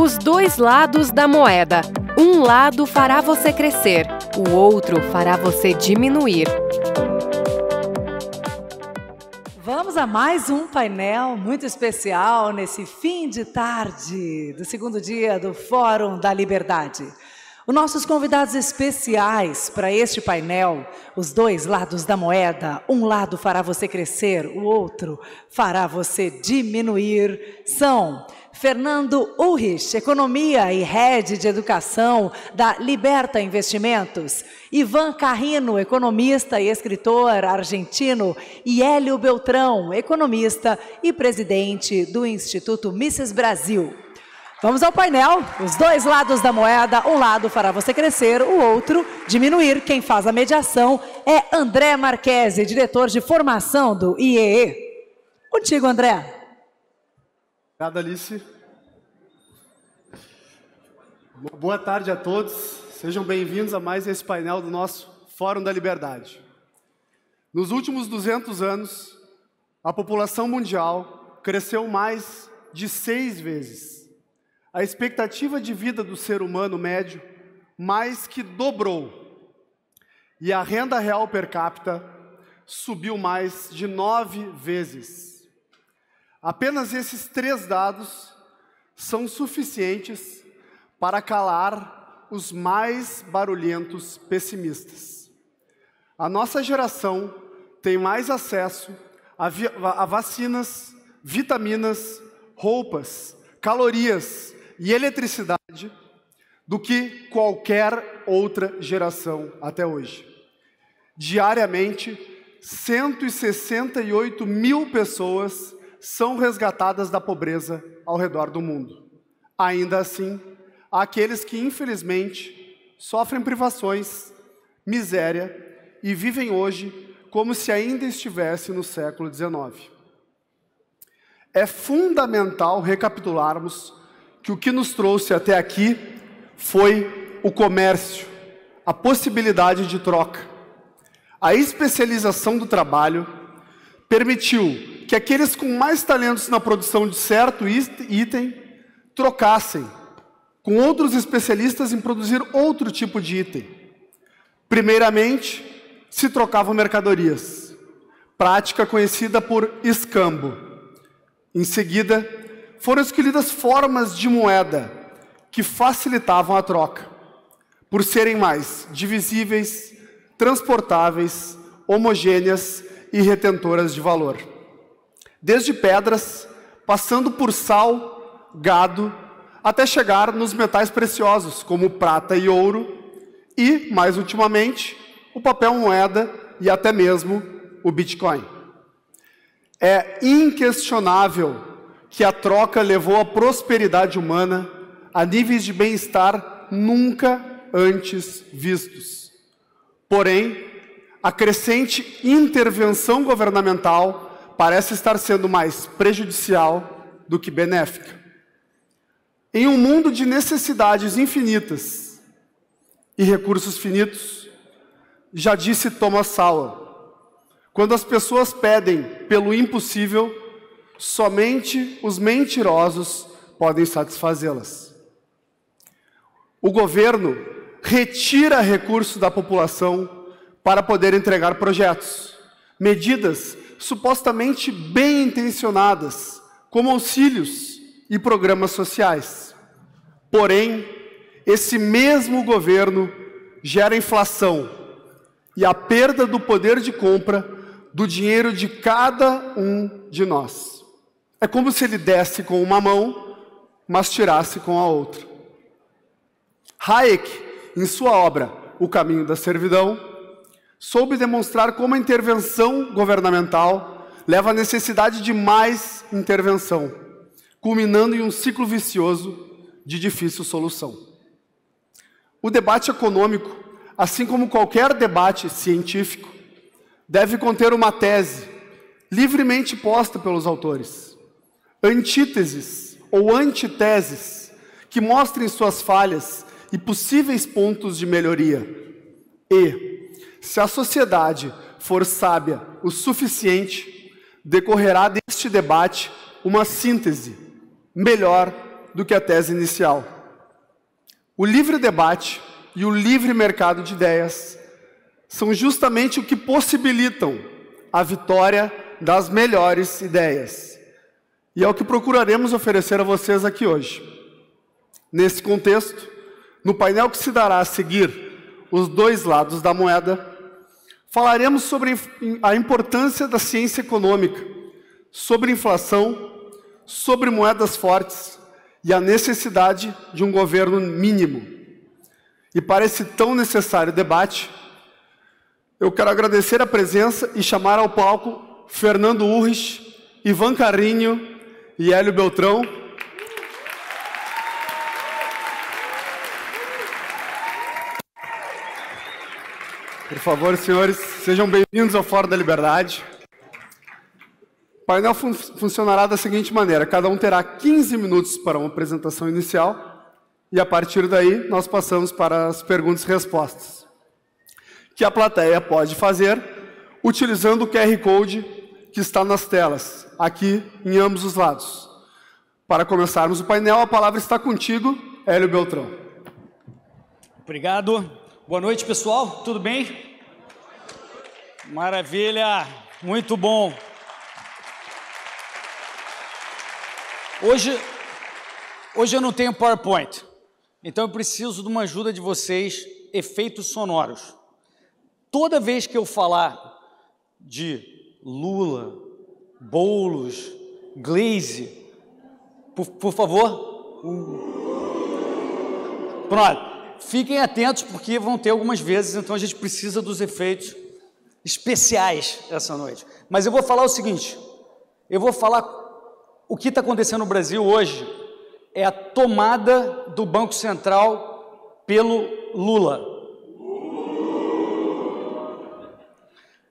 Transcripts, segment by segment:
Os dois lados da moeda. Um lado fará você crescer, o outro fará você diminuir. Vamos a mais um painel muito especial nesse fim de tarde do segundo dia do Fórum da Liberdade. Os nossos convidados especiais para este painel, os dois lados da moeda, um lado fará você crescer, o outro fará você diminuir, são Fernando Ulrich, Economia e Head de Educação da Liberta Investimentos, Ivan Carrino, economista e escritor argentino, e Hélio Beltrão, economista e presidente do Instituto Mises Brasil. Vamos ao painel, os dois lados da moeda, um lado fará você crescer, o outro diminuir. Quem faz a mediação é André Marchesi, diretor de formação do IEE. Contigo, André. Obrigado, Alice. Boa tarde a todos. Sejam bem-vindos a mais esse painel do nosso Fórum da Liberdade. Nos últimos 200 anos, a população mundial cresceu mais de 6 vezes. A expectativa de vida do ser humano médio mais que dobrou. E a renda real per capita subiu mais de 9 vezes. Apenas esses 3 dados são suficientes para calar os mais barulhentos pessimistas. A nossa geração tem mais acesso a vacinas, vitaminas, roupas, calorias e eletricidade do que qualquer outra geração até hoje. Diariamente, 168 mil pessoas são resgatadas da pobreza ao redor do mundo. Ainda assim, há aqueles que, infelizmente, sofrem privações, miséria e vivem hoje como se ainda estivesse no século XIX. É fundamental recapitularmos que o que nos trouxe até aqui foi o comércio, a possibilidade de troca. A especialização do trabalho permitiu que aqueles com mais talentos na produção de certo item trocassem com outros especialistas em produzir outro tipo de item. Primeiramente, se trocavam mercadorias, prática conhecida por escambo. Em seguida, foram escolhidas formas de moeda que facilitavam a troca, por serem mais divisíveis, transportáveis, homogêneas e retentoras de valor. Desde pedras, passando por sal, gado, até chegar nos metais preciosos, como prata e ouro, e, mais ultimamente, o papel moeda e até mesmo o Bitcoin. É inquestionável que a troca levou a prosperidade humana a níveis de bem-estar nunca antes vistos. Porém, a crescente intervenção governamental parece estar sendo mais prejudicial do que benéfica. Em um mundo de necessidades infinitas e recursos finitos, já disse Thomas Sowell, quando as pessoas pedem pelo impossível, somente os mentirosos podem satisfazê-las. O governo retira recursos da população para poder entregar projetos, medidas supostamente bem intencionadas, como auxílios e programas sociais. Porém, esse mesmo governo gera inflação e a perda do poder de compra do dinheiro de cada um de nós. É como se ele desse com uma mão, mas tirasse com a outra. Hayek, em sua obra O Caminho da Servidão, soube demonstrar como a intervenção governamental leva à necessidade de mais intervenção, culminando em um ciclo vicioso de difícil solução. O debate econômico, assim como qualquer debate científico, deve conter uma tese livremente posta pelos autores, antíteses ou antiteses que mostrem suas falhas e possíveis pontos de melhoria. E, se a sociedade for sábia o suficiente, decorrerá deste debate uma síntese melhor do que a tese inicial. O livre debate e o livre mercado de ideias são justamente o que possibilitam a vitória das melhores ideias. E é o que procuraremos oferecer a vocês aqui hoje. Nesse contexto, no painel que se dará a seguir, os dois lados da moeda, falaremos sobre a importância da ciência econômica, sobre inflação, sobre moedas fortes e a necessidade de um governo mínimo. E para esse tão necessário debate, eu quero agradecer a presença e chamar ao palco Fernando Urrich, Ivan Carrinho e Hélio Beltrão. Por favor, senhores, sejam bem-vindos ao Fórum da Liberdade. O painel funcionará da seguinte maneira: cada um terá 15 minutos para uma apresentação inicial e, a partir daí, nós passamos para as perguntas e respostas, que a plateia pode fazer utilizando o QR Code que está nas telas, aqui em ambos os lados. Para começarmos o painel, a palavra está contigo, Hélio Beltrão. Obrigado. Boa noite, pessoal. Tudo bem? Maravilha. Muito bom. Hoje eu não tenho PowerPoint, então eu preciso de uma ajuda de vocês, efeitos sonoros. Toda vez que eu falar de Lula, Boulos, Glaze, por favor, pronto, fiquem atentos porque vão ter algumas vezes, então a gente precisa dos efeitos especiais essa noite. Mas eu vou falar o seguinte, eu vou falar o que está acontecendo no Brasil hoje é a tomada do Banco Central pelo Lula.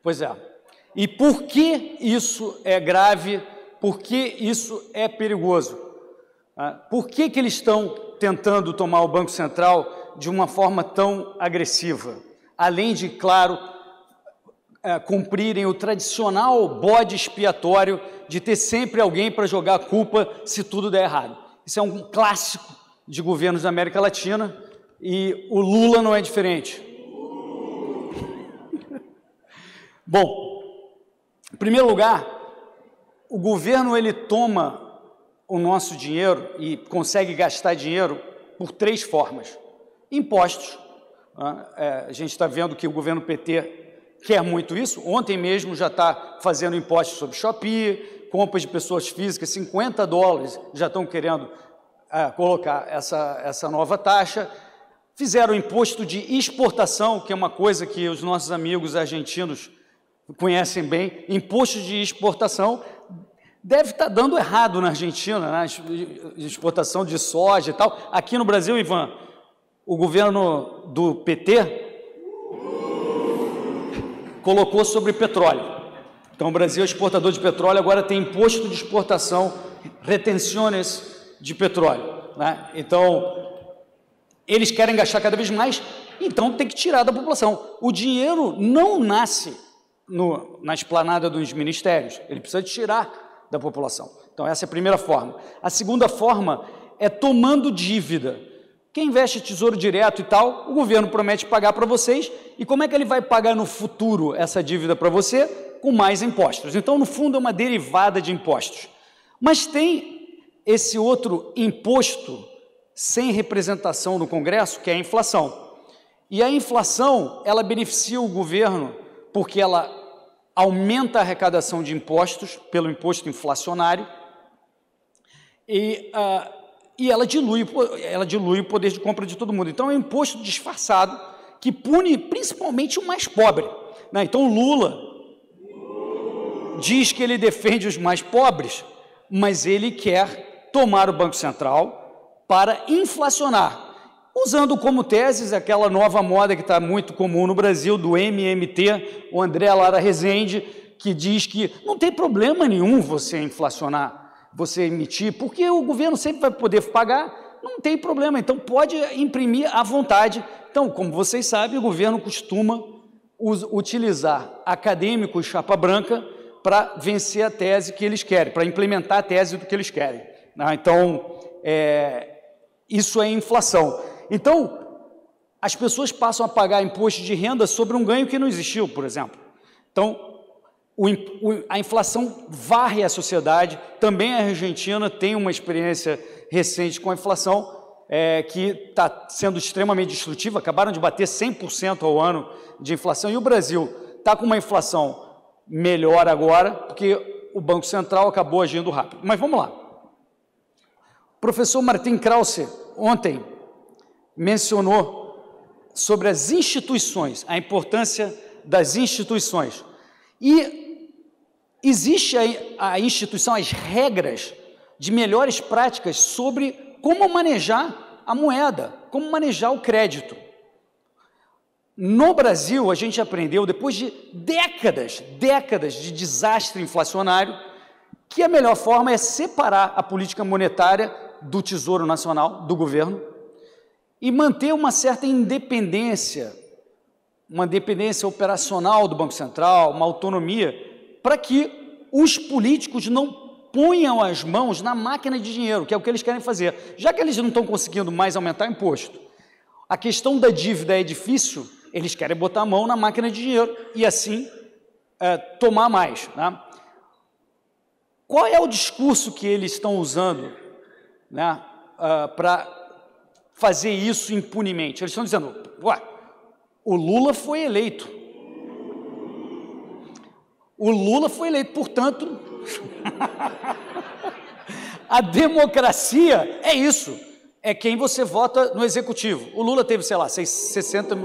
Pois é. E por que isso é grave? Por que isso é perigoso? Por que eles estão tentando tomar o Banco Central de uma forma tão agressiva? Além de, claro, cumprirem o tradicional bode expiatório de ter sempre alguém para jogar a culpa se tudo der errado. Isso é um clássico de governos da América Latina e o Lula não é diferente. Bom, em primeiro lugar, o governo ele toma o nosso dinheiro e consegue gastar dinheiro por 3 formas. Impostos. A gente está vendo que o governo PT quer muito isso. Ontem mesmo já está fazendo impostos sobre Shopee, compras de pessoas físicas, $50 já estão querendo colocar essa nova taxa. Fizeram imposto de exportação, que é uma coisa que os nossos amigos argentinos conhecem bem. Imposto de exportação deve estar dando errado na Argentina, né? Exportação de soja e tal. Aqui no Brasil, Ivan, o governo do PT colocou sobre petróleo. Então, o Brasil é exportador de petróleo, agora tem imposto de exportação, retenções de petróleo, né? Então, eles querem gastar cada vez mais, então tem que tirar da população. O dinheiro não nasce na esplanada dos ministérios, ele precisa tirar da população. Então, essa é a primeira forma. A segunda forma é tomando dívida. Quem investe tesouro direto e tal, o governo promete pagar para vocês, e como é que ele vai pagar no futuro essa dívida para você? Com mais impostos. Então, no fundo, é uma derivada de impostos. Mas tem esse outro imposto sem representação no Congresso, que é a inflação. E a inflação, ela beneficia o governo porque ela aumenta a arrecadação de impostos pelo imposto inflacionário e ela dilui o poder de compra de todo mundo. Então, é um imposto disfarçado que pune principalmente o mais pobre, né? Então, o Lula diz que ele defende os mais pobres, mas ele quer tomar o Banco Central para inflacionar, usando como teses aquela nova moda que está muito comum no Brasil, do MMT, o André Lara Rezende, que diz que não tem problema nenhum você inflacionar, você emitir, porque o governo sempre vai poder pagar, não tem problema, então pode imprimir à vontade. Então, como vocês sabem, o governo costuma utilizar acadêmicos chapa branca para vencer a tese que eles querem, para implementar a tese do que eles querem. Então, isso é inflação. Então, as pessoas passam a pagar imposto de renda sobre um ganho que não existiu, por exemplo. Então, a inflação varre a sociedade. Também a Argentina tem uma experiência recente com a inflação, que está sendo extremamente destrutiva. Acabaram de bater 100% ao ano de inflação, e o Brasil está com uma inflação melhor agora, porque o Banco Central acabou agindo rápido. Mas vamos lá. O professor Martin Krause, ontem, mencionou sobre as instituições, a importância das instituições. E existe a instituição, as regras de melhores práticas sobre como manejar a moeda, como manejar o crédito. No Brasil, a gente aprendeu, depois de décadas de desastre inflacionário, que a melhor forma é separar a política monetária do Tesouro Nacional, do governo, e manter uma certa independência, uma independência operacional do Banco Central, uma autonomia, para que os políticos não ponham as mãos na máquina de dinheiro, que é o que eles querem fazer. Já que eles não estão conseguindo mais aumentar imposto, a questão da dívida é difícil, eles querem botar a mão na máquina de dinheiro e assim tomar mais, né? Qual é o discurso que eles estão usando, né, para fazer isso impunemente? Eles estão dizendo, ué, o Lula foi eleito. O Lula foi eleito, portanto, a democracia é isso, é quem você vota no executivo. O Lula teve, sei lá, 60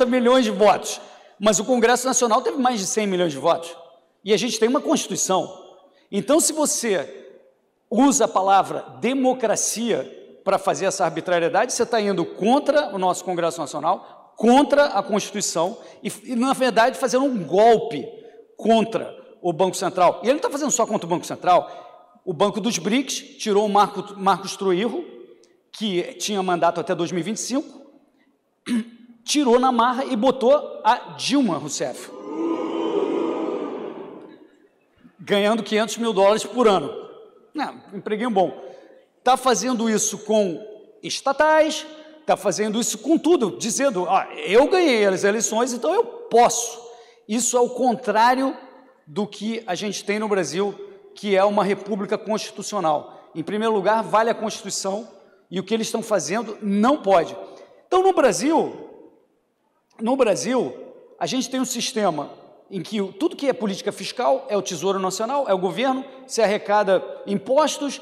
milhões de votos, mas o Congresso Nacional teve mais de 100 milhões de votos. E a gente tem uma Constituição. Então, se você usa a palavra democracia para fazer essa arbitrariedade, você está indo contra o nosso Congresso Nacional, contra a Constituição e na verdade, fazendo um golpe contra o Banco Central. E ele não está fazendo só contra o Banco Central. O Banco dos BRICS tirou o Marcos Trujillo, que tinha mandato até 2025, tirou na marra e botou a Dilma Rousseff, ganhando $500 mil por ano. Empreguinho bom. Está fazendo isso com estatais, está fazendo isso com tudo, dizendo, eu ganhei as eleições, então eu posso. Isso é o contrário do que a gente tem no Brasil, que é uma república constitucional. Em primeiro lugar, vale a Constituição, e o que eles estão fazendo não pode. Então, no Brasil, a gente tem um sistema em que tudo que é política fiscal é o Tesouro Nacional, é o governo, se arrecada impostos,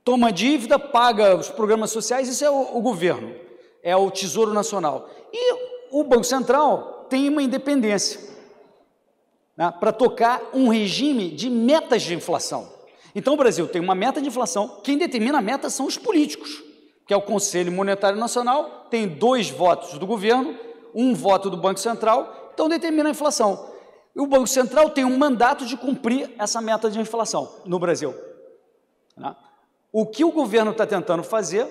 toma dívida, paga os programas sociais, isso é o governo, é o Tesouro Nacional. E o Banco Central tem uma independência, né, para tocar um regime de metas de inflação. Então, o Brasil tem uma meta de inflação, quem determina a meta são os políticos, que é o Conselho Monetário Nacional, tem 2 votos do governo, 1 voto do Banco Central, então determina a inflação. E o Banco Central tem um mandato de cumprir essa meta de inflação no Brasil, né? O que o governo está tentando fazer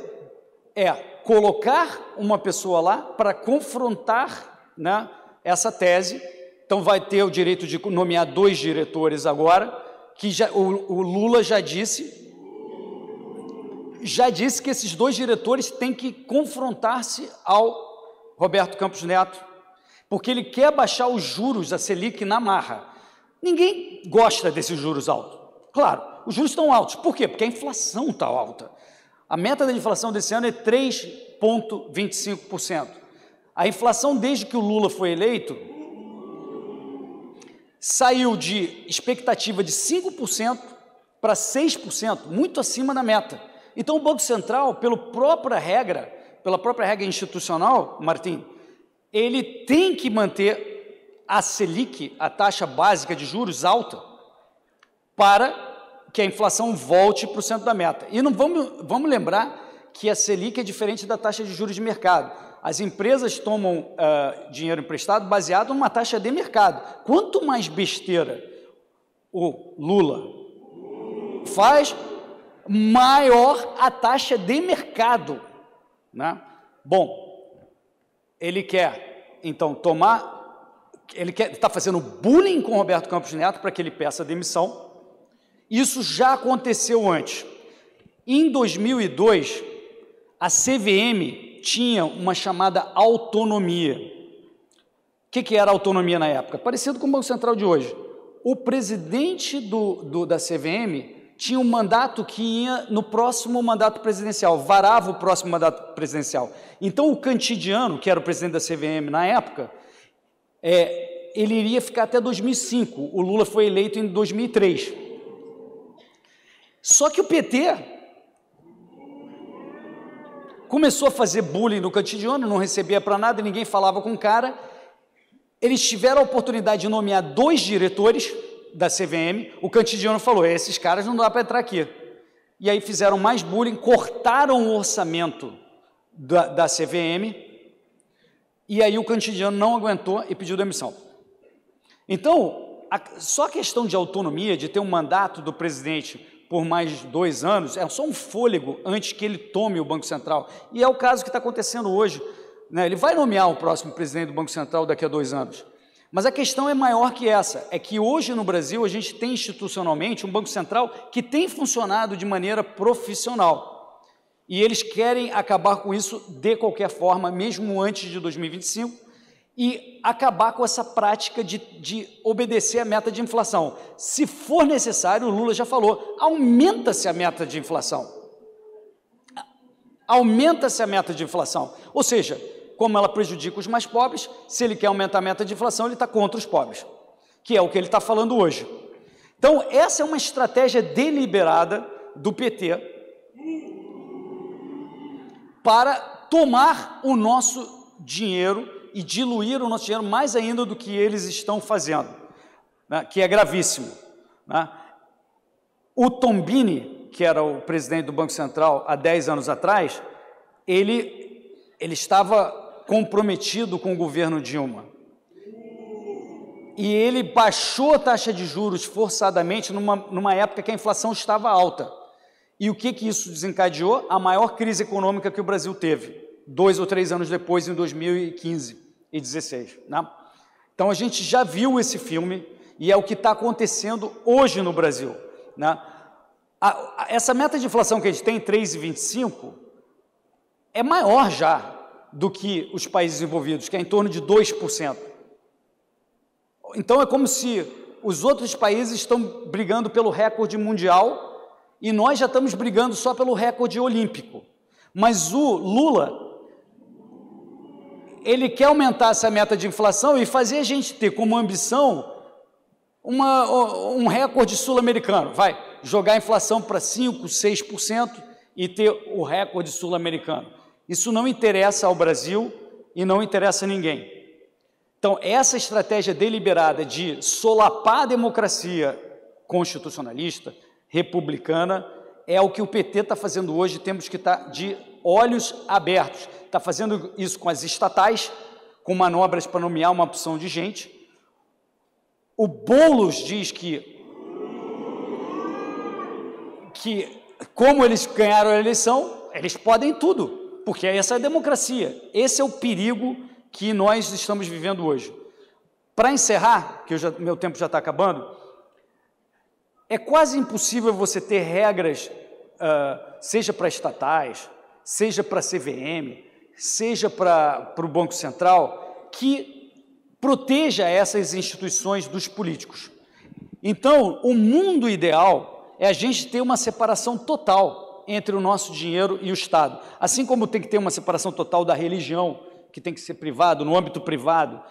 é colocar uma pessoa lá para confrontar, né, essa tese. Então, vai ter o direito de nomear 2 diretores agora, que o Lula já disse que esses 2 diretores têm que confrontar-se ao Roberto Campos Neto, porque ele quer baixar os juros da Selic na marra. Ninguém gosta desses juros altos. Claro, os juros estão altos. Por quê? Porque a inflação está alta. A meta da inflação desse ano é 3,25%. A inflação, desde que o Lula foi eleito, saiu de expectativa de 5% para 6%, muito acima da meta. Então, o Banco Central, pela própria regra institucional, Martim, ele tem que manter a Selic, a taxa básica de juros, alta, para que a inflação volte para o centro da meta. E não vamos lembrar que a Selic é diferente da taxa de juros de mercado. As empresas tomam dinheiro emprestado baseado numa taxa de mercado. Quanto mais besteira o Lula faz, maior a taxa de mercado, né? Bom, ele quer, então, está fazendo bullying com o Roberto Campos Neto para que ele peça demissão. Isso já aconteceu antes. Em 2002, a CVM tinha uma chamada autonomia. O que era autonomia na época? Parecido com o Banco Central de hoje. O presidente da CVM tinha um mandato que ia no próximo mandato presidencial, varava o próximo mandato presidencial. Então, o Cantidiano, que era o presidente da CVM na época, ele iria ficar até 2005. O Lula foi eleito em 2003. Só que o PT começou a fazer bullying no Cantidiano, não recebia para nada, ninguém falava com o cara. Eles tiveram a oportunidade de nomear 2 diretores da CVM. O Cantidiano falou, esses caras não dá para entrar aqui. E aí fizeram mais bullying, cortaram o orçamento da CVM, e aí o Cantidiano não aguentou e pediu demissão. Então, só a questão de autonomia, de ter um mandato do presidente por mais 2 anos, é só um fôlego antes que ele tome o Banco Central. E é o caso que está acontecendo hoje, né? Ele vai nomear o próximo presidente do Banco Central daqui a 2 anos. Mas a questão é maior que essa, é que hoje no Brasil a gente tem institucionalmente um Banco Central que tem funcionado de maneira profissional. E eles querem acabar com isso de qualquer forma, mesmo antes de 2025, e acabar com essa prática de obedecer a meta de inflação. Se for necessário, o Lula já falou, aumenta-se a meta de inflação. Aumenta-se a meta de inflação. Ou seja, como ela prejudica os mais pobres, se ele quer aumentar a meta de inflação, ele está contra os pobres, que é o que ele está falando hoje. Então, essa é uma estratégia deliberada do PT para tomar o nosso dinheiro e diluir o nosso dinheiro mais ainda do que eles estão fazendo, né, que é gravíssimo, né? O Tombini, que era o presidente do Banco Central há 10 anos atrás, ele estava comprometido com o governo Dilma. E ele baixou a taxa de juros forçadamente numa época que a inflação estava alta. E o que isso desencadeou? A maior crise econômica que o Brasil teve, 2 ou 3 anos depois, em 2015 e 2016. Né? Então, a gente já viu esse filme e é o que está acontecendo hoje no Brasil. Né? Essa meta de inflação que a gente tem, 3,25, é maior já do que os países desenvolvidos, que é em torno de 2%. Então, é como se os outros países estão brigando pelo recorde mundial e nós já estamos brigando só pelo recorde olímpico. Mas o Lula, ele quer aumentar essa meta de inflação e fazer a gente ter como ambição um recorde sul-americano. Vai jogar a inflação para 5%, 6% e ter o recorde sul-americano. Isso não interessa ao Brasil e não interessa a ninguém. Então, essa estratégia deliberada de solapar a democracia constitucionalista, republicana, é o que o PT está fazendo hoje. Temos que estar de olhos abertos. Está fazendo isso com as estatais, com manobras para nomear uma opção de gente. O Boulos diz que como eles ganharam a eleição, eles podem tudo. Porque essa é a democracia, esse é o perigo que nós estamos vivendo hoje. Para encerrar, que meu tempo já está acabando, é quase impossível você ter regras, seja para estatais, seja para a CVM, seja para o Banco Central, que proteja essas instituições dos políticos. Então, o mundo ideal é a gente ter uma separação total entre o nosso dinheiro e o Estado. Assim como tem que ter uma separação total da religião, que tem que ser privado, no âmbito privado,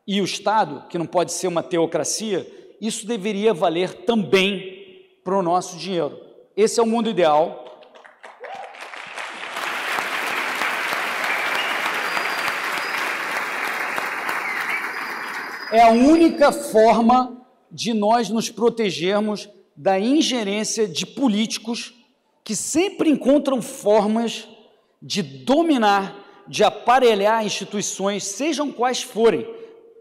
e o Estado, que não pode ser uma teocracia, isso deveria valer também para o nosso dinheiro. Esse é o mundo ideal. É a única forma de nós nos protegermos da ingerência de políticos que sempre encontram formas de dominar, de aparelhar instituições, sejam quais forem,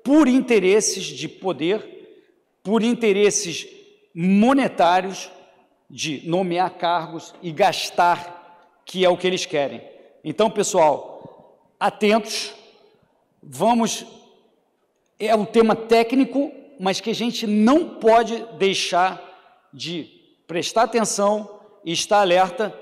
por interesses de poder, por interesses monetários, de nomear cargos e gastar, que é o que eles querem. Então, pessoal, atentos, é um tema técnico, mas que a gente não pode deixar de prestar atenção e estar alerta,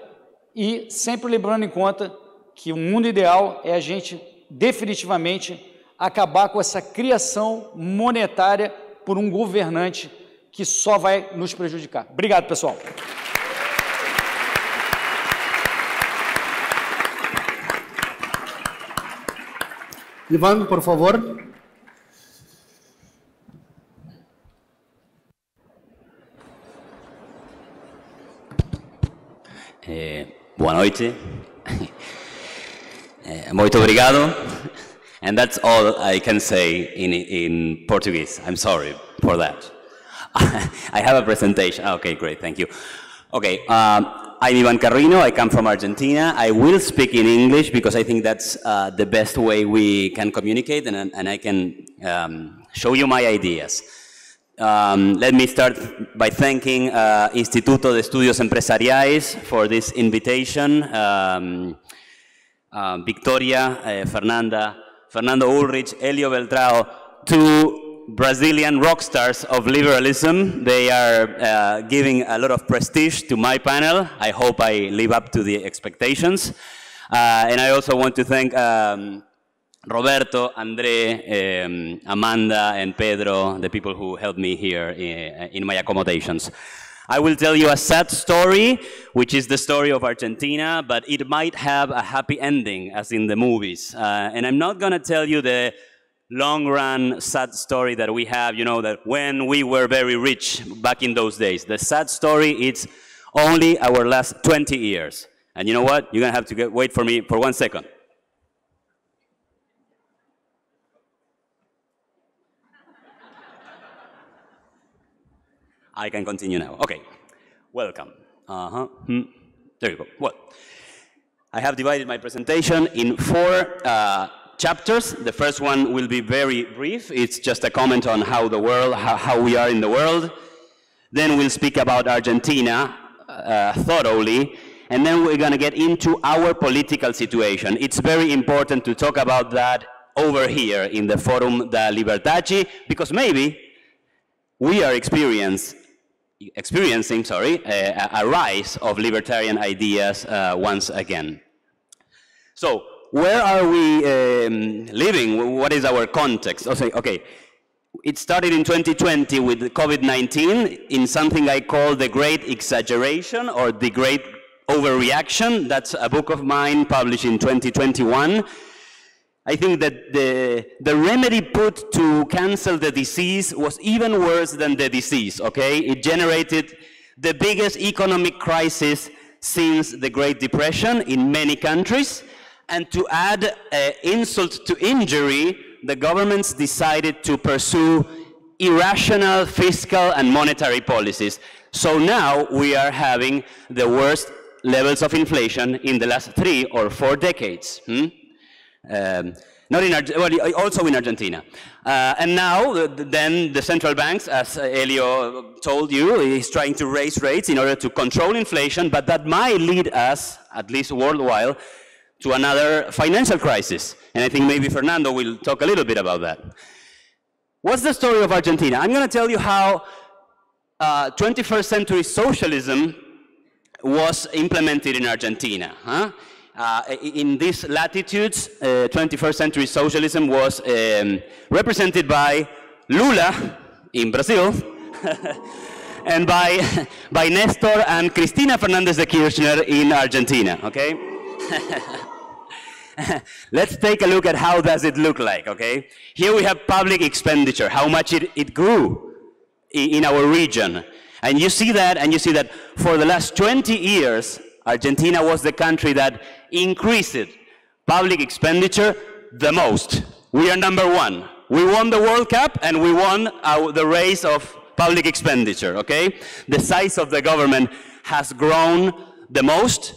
e sempre lembrando em conta que o mundo ideal é a gente definitivamente acabar com essa criação monetária por um governante que só vai nos prejudicar. Obrigado, pessoal. Ivan, por favor. Boa noite. Muito obrigado. And that's all I can say in Portuguese. I'm sorry for that. I have a presentation. Okay, great, thank you. Okay, I'm Ivan Carrino. I come from Argentina. I will speak in English because I think that's the best way we can communicate, and I can show you my ideas. Let me start by thanking Instituto de Estudios Empresariais for this invitation. Victoria, Fernando Ulrich, Elio Beltrao, two Brazilian rock stars of liberalism. They are giving a lot of prestige to my panel. I hope I live up to the expectations. And I also want to thank Roberto, André, Amanda, and Pedro, the people who helped me here in my accommodations. I will tell you a sad story, which is the story of Argentina, but it might have a happy ending, as in the movies. And I'm not going to tell you the long-run sad story that we have, you know, that when we were very rich back in those days. The sad story, it's only our last 20 years. And you know what? You're going to have to wait for me for 1 second. I can continue now. Okay, welcome. There you go. Well, I have divided my presentation in 4 chapters. The first one will be very brief. It's just a comment on how the world, how we are in the world. Then we'll speak about Argentina thoroughly, and then we're going to get into our political situation. It's very important to talk about that over here in the Forum da Liberdade, because maybe we are experiencing a rise of libertarian ideas once again. So, where are we living? What is our context? Okay, it started in 2020 with COVID-19 in something I call the Great Exaggeration or the Great Overreaction. That's a book of mine published in 2021. I think that the remedy put to cancel the disease was even worse than the disease, okay? It generated the biggest economic crisis since the Great Depression in many countries. And to add insult to injury, the governments decided to pursue irrational fiscal and monetary policies. So now we are having the worst levels of inflation in the last 3 or 4 decades. Not in also in Argentina. And now, then the central banks, as Elio told you, is trying to raise rates in order to control inflation, but that might lead us, at least worldwide, to another financial crisis. And I think maybe Fernando will talk a little bit about that. What's the story of Argentina? I'm going to tell you how 21st century socialism was implemented in Argentina. In these latitudes, 21st century socialism was represented by Lula in Brazil and by Nestor and Cristina Fernández de Kirchner in Argentina, okay? Let's take a look at how does it look like, okay? Here we have public expenditure, how much it grew in our region. And you see that for the last 20 years, Argentina was the country that increased public expenditure the most. We are #1. We won the World Cup and we won the race of public expenditure, okay? The size of the government has grown the most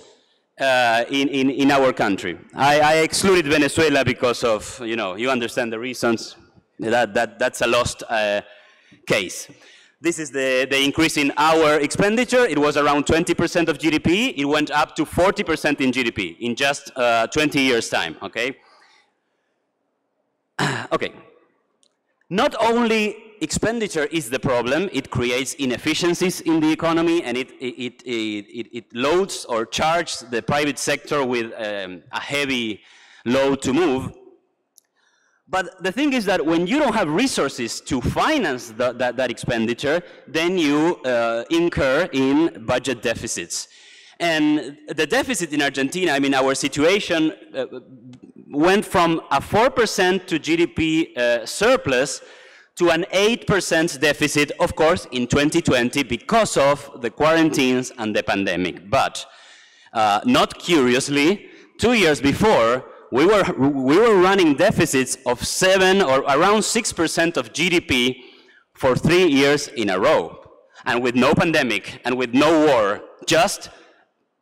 in our country. I excluded Venezuela because of, you understand the reasons. That's a lost case. This is the increase in our expenditure. It was around 20% of GDP. It went up to 40% in GDP in just 20 years' time, okay? Okay. Not only expenditure is the problem. It creates inefficiencies in the economy, and it loads or charges the private sector with a heavy load to move. But the thing is that when you don't have resources to finance that expenditure, then you incur in budget deficits. And the deficit in Argentina, I mean, our situation went from a 4% to GDP surplus to an 8% deficit, of course, in 2020 because of the quarantines and the pandemic. But not curiously, 2 years before, we were running deficits of 7 or around 6% of GDP for 3 years in a row, and with no pandemic and with no war, just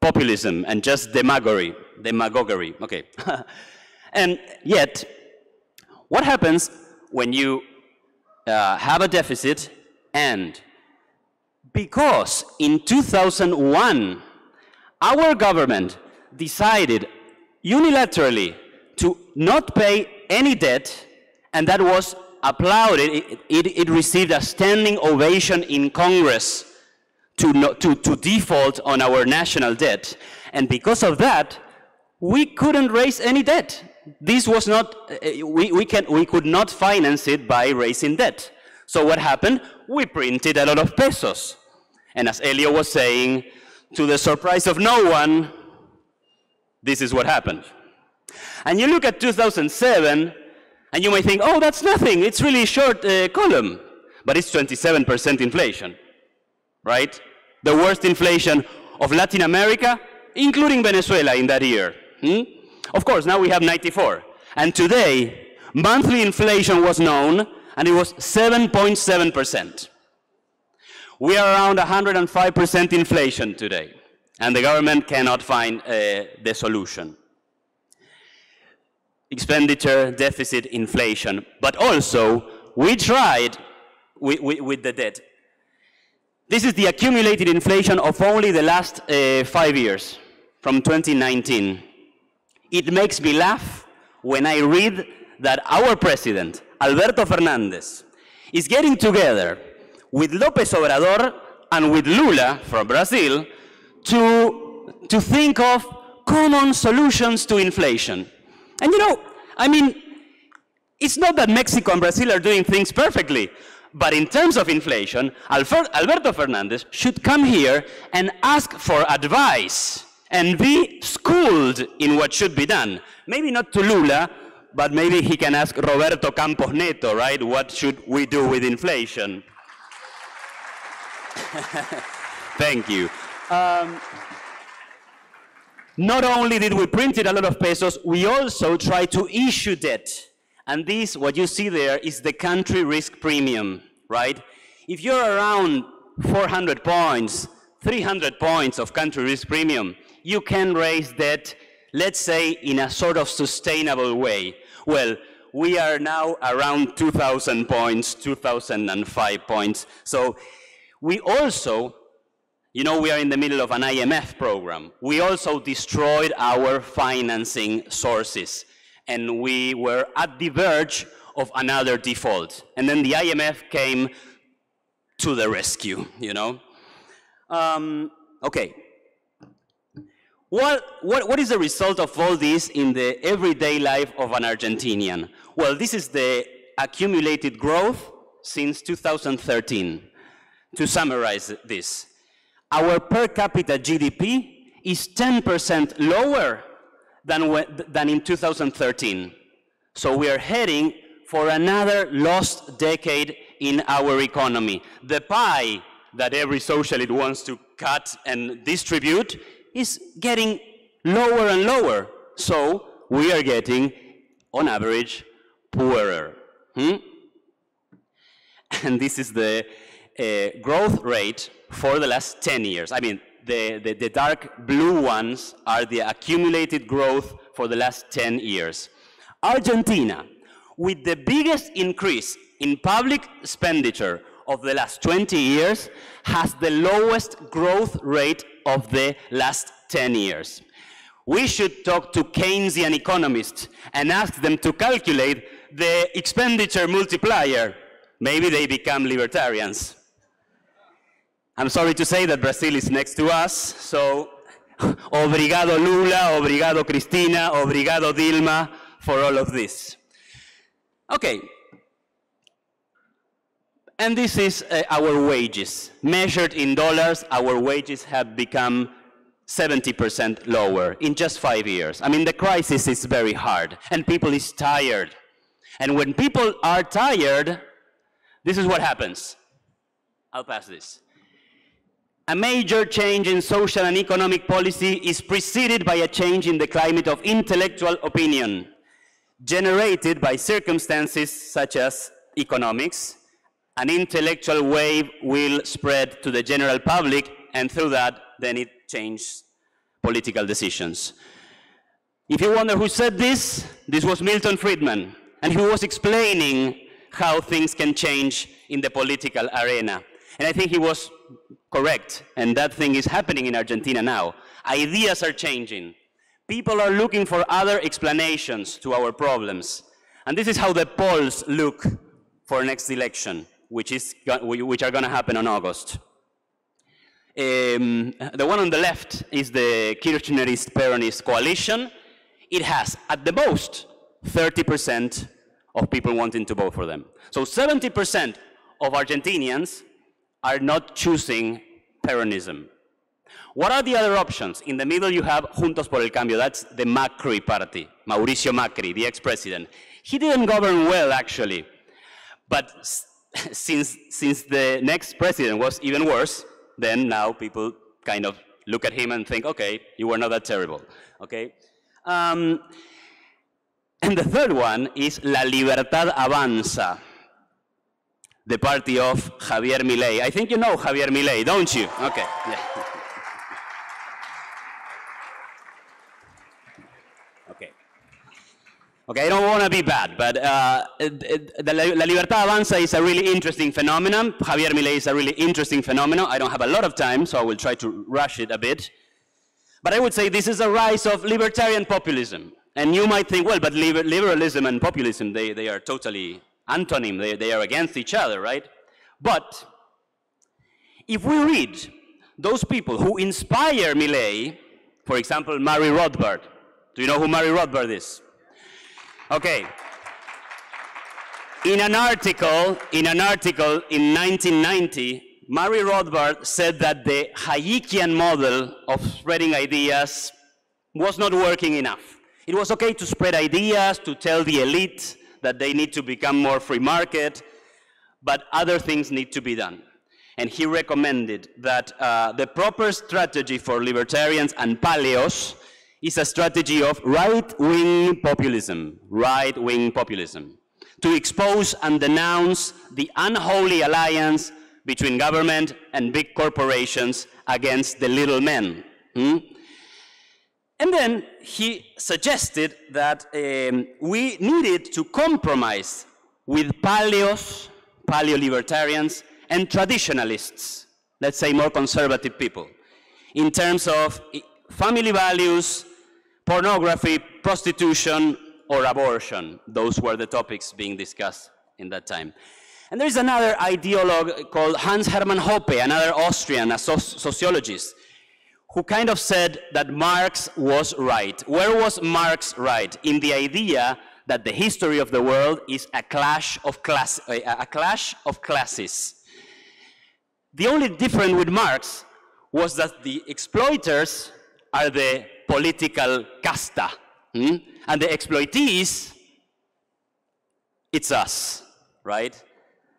populism and just demagoguery. Okay. And yet, what happens when you have a deficit, and because in 2001, our government decided unilaterally to not pay any debt, and that was applauded. It received a standing ovation in Congress to default on our national debt. And because of that, we couldn't raise any debt. This was not, we could not finance it by raising debt. So what happened? We printed a lot of pesos. And as Elio was saying, to the surprise of no one, this is what happened. And you look at 2007, and you may think, oh, that's nothing. It's really a short column. But it's 27% inflation, right? The worst inflation of Latin America, including Venezuela in that year. Of course, now we have 94. And today, monthly inflation was known, and it was 7.7%. We are around 105% inflation today, and the government cannot find the solution. Expenditure, deficit, inflation. But also, we tried with the debt. This is the accumulated inflation of only the last 5 years, from 2019. It makes me laugh when I read that our president, Alberto Fernandez, is getting together with López Obrador and with Lula from Brazil to think of common solutions to inflation. And you know, I mean, it's not that Mexico and Brazil are doing things perfectly, but in terms of inflation, Alberto Fernandez should come here and ask for advice and be schooled in what should be done. Maybe not to Lula, but maybe he can ask Roberto Campos Neto, right? What should we do with inflation? Thank you. Not only did we print a lot of pesos, we also tried to issue debt. And this, what you see there, is the country risk premium, right? If you're around 400 points, 300 points of country risk premium, you can raise debt, let's say, in a sort of sustainable way. Well, we are now around 2,000 points, 2,005 points. So we also, you know, we are in the middle of an IMF program. We also destroyed our financing sources, and we were at the verge of another default. And then the IMF came to the rescue, you know. Okay. What is the result of all this in the everyday life of an Argentinian? Well, this is the accumulated growth since 2013. To summarize this, our per capita GDP is 10% lower than in 2013. So we are heading for another lost decade in our economy. The pie that every socialist wants to cut and distribute is getting lower and lower. So we are getting, on average, poorer. And this is the growth rate for the last 10 years. I mean, the dark blue ones are the accumulated growth for the last 10 years. Argentina, with the biggest increase in public expenditure of the last 20 years, has the lowest growth rate of the last 10 years. We should talk to Keynesian economists and ask them to calculate the expenditure multiplier. maybe they become libertarians. I'm sorry to say that Brazil is next to us, so obrigado Lula, obrigado Cristina, obrigado Dilma for all of this. Okay. And this is our wages. Measured in dollars, our wages have become 70% lower in just 5 years. I mean, the crisis is very hard, and people is tired. And when people are tired, this is what happens. I'll pass this. A major change in social and economic policy is preceded by a change in the climate of intellectual opinion, generated by circumstances such as economics. An intellectual wave will spread to the general public, and through that, then it changes political decisions. If you wonder who said this was Milton Friedman, and he was explaining how things can change in the political arena. And I think he was correct, and that thing is happening in Argentina now. Ideas are changing. People are looking for other explanations to our problems. And this is how the polls look for next election, which are going to happen in August. The one on the left is the Kirchnerist-Peronist coalition. It has, at the most, 30% of people wanting to vote for them. So 70% of Argentinians are not choosing Peronism. What are the other options? In the middle you have Juntos por el Cambio, that's the Macri party, Mauricio Macri, the ex-president. He didn't govern well, actually. But since the next president was even worse, then now people kind of look at him and think, okay, you were not that terrible, okay? And the third one is La Libertad Avanza, the party of Javier Milei. I think you know Javier Milei, don't you? Okay. Yeah. Okay, I don't want to be bad, but La Libertad Avanza is a really interesting phenomenon. Javier Milei is a really interesting phenomenon. I don't have a lot of time, so I will try to rush it a bit. But I would say this is a rise of libertarian populism. And you might think, well, but liberalism and populism, they are totally antonym. They are against each other, right? But if we read those people who inspire Milei, for example, Murray Rothbard. Do you know who Murray Rothbard is? Okay. In an article in 1990, Murray Rothbard said that the Hayekian model of spreading ideas was not working enough. It was okay to spread ideas, to tell the elite that they need to become more free market, but other things need to be done. And he recommended that the proper strategy for libertarians and paleos is a strategy of right-wing populism, to expose and denounce the unholy alliance between government and big corporations against the little men. And then he suggested that we needed to compromise with paleo-libertarians and traditionalists, let's say more conservative people, in terms of family values, pornography, prostitution, or abortion. Those were the topics being discussed in that time. And there's another ideologue called Hans Hermann Hoppe, another Austrian, a sociologist, who kind of said that Marx was right. Where was Marx right? In the idea that the history of the world is a clash of classes. The only difference with Marx was that the exploiters are the political casta, and the exploitees, it's us, right?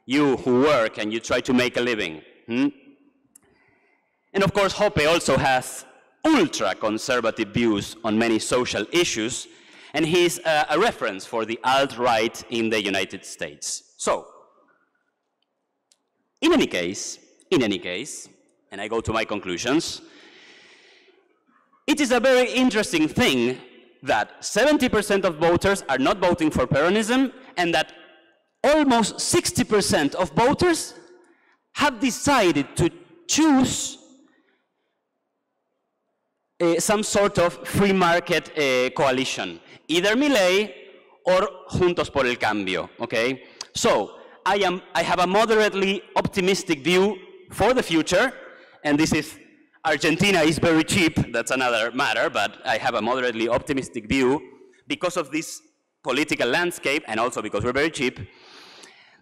You who work and you try to make a living. And of course, Hoppe also has ultra-conservative views on many social issues, and he's a reference for the alt-right in the United States. So, in any case, and I go to my conclusions, it is a very interesting thing that 70% of voters are not voting for Peronism, and that almost 60% of voters have decided to choose some sort of free market coalition, either Milei or Juntos por el Cambio, okay? So, I have a moderately optimistic view for the future, and this is Argentina is very cheap, that's another matter, but I have a moderately optimistic view because of this political landscape and also because we're very cheap.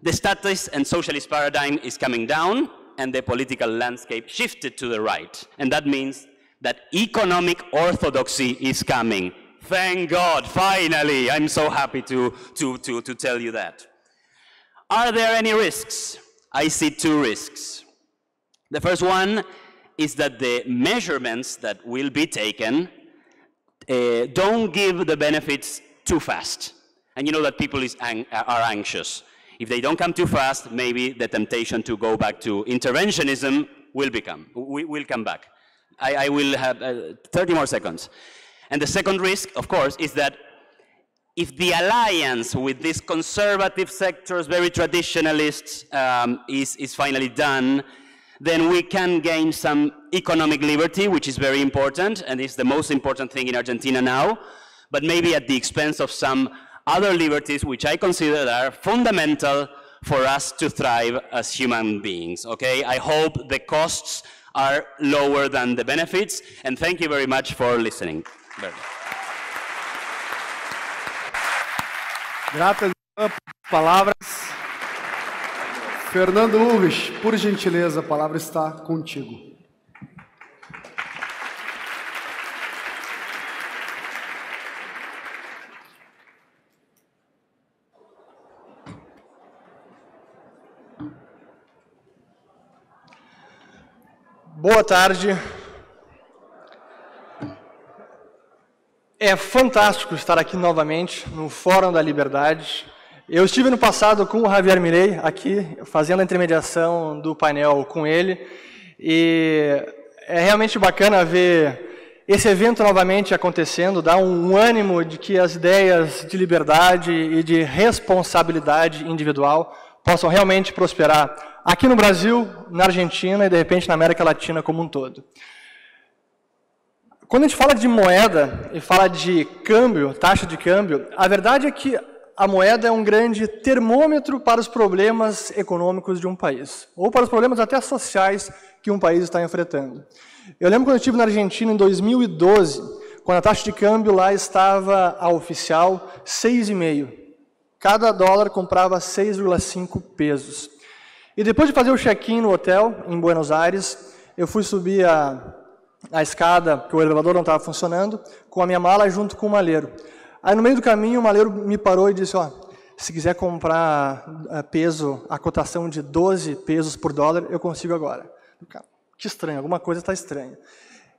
The statist and socialist paradigm is coming down and the political landscape shifted to the right. And that means that economic orthodoxy is coming. Thank God, finally, I'm so happy to tell you that. Are there any risks? I see two risks. The first one is that the measurements that will be taken don't give the benefits too fast. And you know that people are anxious. If they don't come too fast, maybe the temptation to go back to interventionism will come back. I will have 30 more seconds. And the second risk, of course, is that if the alliance with these conservative sectors, very traditionalists, is finally done, then we can gain some economic liberty, which is very important, and is the most important thing in Argentina now, but maybe at the expense of some other liberties which I consider that are fundamental for us to thrive as human beings, okay? I hope the costs are lower than the benefits, and thank you very much for listening. Graças a palavras. Fernando Urrich, por gentileza, a palavra está contigo. Boa tarde. É fantástico estar aqui novamente no Fórum da Liberdade. Eu estive no passado com o Javier Milei, aqui, fazendo a intermediação do painel com ele, e é realmente bacana ver esse evento novamente acontecendo, dá um ânimo de que as ideias de liberdade e de responsabilidade individual possam realmente prosperar aqui no Brasil, na Argentina e, de repente, na América Latina como um todo. Quando a gente fala de moeda e fala de câmbio, taxa de câmbio, a verdade é que a moeda é um grande termômetro para os problemas econômicos de um país, ou para os problemas até sociais que um país está enfrentando. Eu lembro quando eu estive na Argentina em 2012, quando a taxa de câmbio lá estava, a oficial, 6,5. Cada dólar comprava 6,5 pesos. E depois de fazer o check-in no hotel, em Buenos Aires, eu fui subir a escada, porque o elevador não estava funcionando, com a minha mala junto com o maleiro. Aí, no meio do caminho, o maleiro me parou e disse, ó, se quiser comprar peso, a cotação de 12 pesos por dólar, eu consigo agora. Que estranho, alguma coisa está estranha.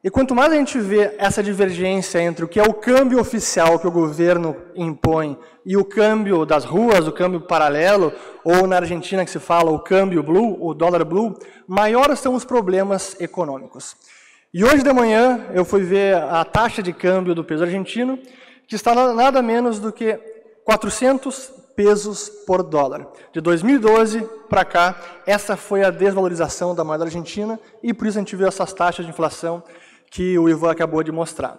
E quanto mais a gente vê essa divergência entre o que é o câmbio oficial que o governo impõe e o câmbio das ruas, o câmbio paralelo, ou na Argentina que se fala o câmbio blue, o dólar blue, maiores são os problemas econômicos. E hoje de manhã eu fui ver a taxa de câmbio do peso argentino, que está nada menos do que 400 pesos por dólar. De 2012 para cá, essa foi a desvalorização da moeda argentina e por isso a gente viu essas taxas de inflação que o Ivan acabou de mostrar.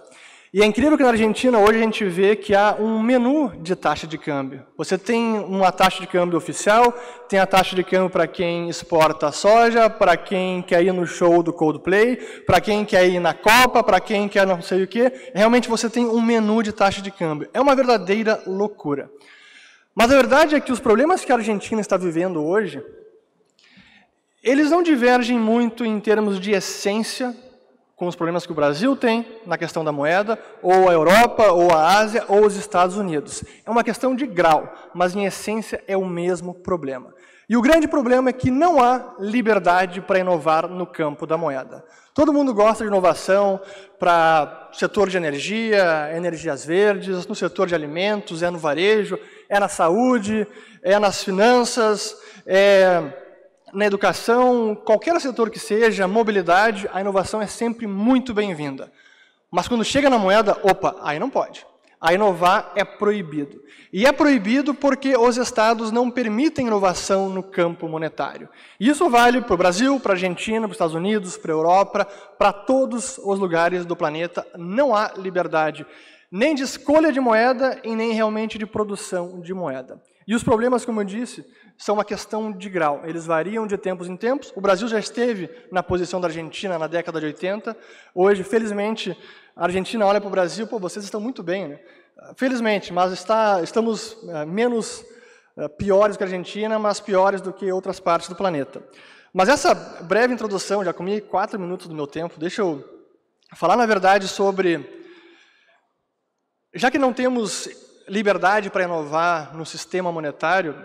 E é incrível que na Argentina hoje a gente vê que há um menu de taxa de câmbio. Você tem uma taxa de câmbio oficial, tem a taxa de câmbio para quem exporta soja, para quem quer ir no show do Coldplay, para quem quer ir na Copa, para quem quer não sei o quê. Realmente você tem um menu de taxa de câmbio. É uma verdadeira loucura. Mas a verdade é que os problemas que a Argentina está vivendo hoje, eles não divergem muito em termos de essência com os problemas que o Brasil tem na questão da moeda, ou a Europa, ou a Ásia, ou os Estados Unidos. É uma questão de grau, mas em essência é o mesmo problema. E o grande problema é que não há liberdade para inovar no campo da moeda. Todo mundo gosta de inovação para o setor de energia, energias verdes, no setor de alimentos, é no varejo, é na saúde, é nas finanças, na educação, qualquer setor que seja, mobilidade, a inovação é sempre muito bem-vinda. Mas quando chega na moeda, opa, aí não pode. A inovar é proibido. E é proibido porque os estados não permitem inovação no campo monetário. E isso vale para o Brasil, para a Argentina, para os Estados Unidos, para a Europa, para todos os lugares do planeta. Não há liberdade nem de escolha de moeda e nem realmente de produção de moeda. E os problemas, como eu disse, são uma questão de grau. Eles variam de tempos em tempos. O Brasil já esteve na posição da Argentina na década de 80. Hoje, felizmente, a Argentina olha para o Brasil, pô, vocês estão muito bem, né? Felizmente, mas estamos menos piores que a Argentina, mas piores do que outras partes do planeta. Mas essa breve introdução, já comi 4 minutos do meu tempo, deixa eu falar, na verdade, sobre... Já que não temos liberdade para inovar no sistema monetário,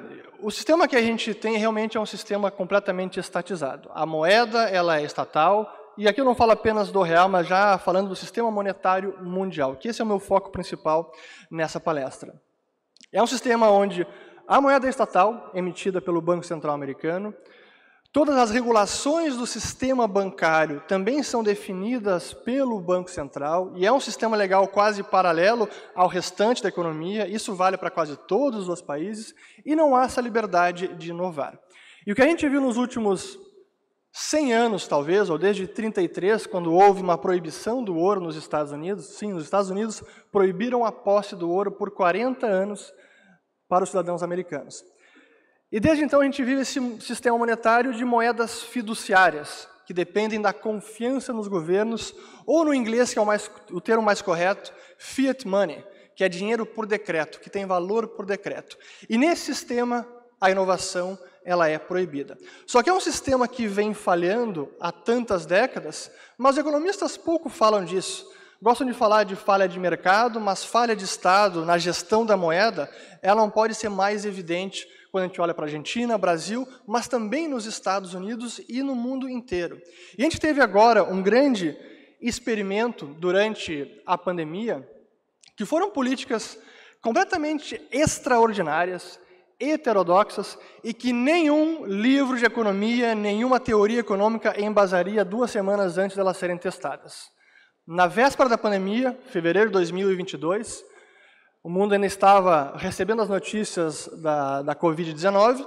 o sistema que a gente tem realmente é um sistema completamente estatizado. A moeda, ela é estatal, e aqui eu não falo apenas do real, mas já falando do sistema monetário mundial, que esse é o meu foco principal nessa palestra. É um sistema onde a moeda é estatal, emitida pelo Banco Central americano, todas as regulações do sistema bancário também são definidas pelo Banco Central, e é um sistema legal quase paralelo ao restante da economia, isso vale para quase todos os países, e não há essa liberdade de inovar. E o que a gente viu nos últimos 100 anos, talvez, ou desde 33, quando houve uma proibição do ouro nos Estados Unidos, sim, os Estados Unidos proibiram a posse do ouro por 40 anos para os cidadãos americanos. E desde então a gente vive esse sistema monetário de moedas fiduciárias, que dependem da confiança nos governos, ou no inglês, que é o termo mais correto, fiat money, que é dinheiro por decreto, que tem valor por decreto. E nesse sistema, a inovação ela é proibida. Só que é um sistema que vem falhando há tantas décadas, mas os economistas pouco falam disso. Gostam de falar de falha de mercado, mas falha de Estado na gestão da moeda, ela não pode ser mais evidente quando a gente olha para a Argentina, Brasil, mas também nos Estados Unidos e no mundo inteiro. E a gente teve agora um grande experimento durante a pandemia, que foram políticas completamente extraordinárias, heterodoxas, e que nenhum livro de economia, nenhuma teoria econômica embasaria 2 semanas antes de elas serem testadas. Na véspera da pandemia, fevereiro de 2022, o mundo ainda estava recebendo as notícias da Covid-19,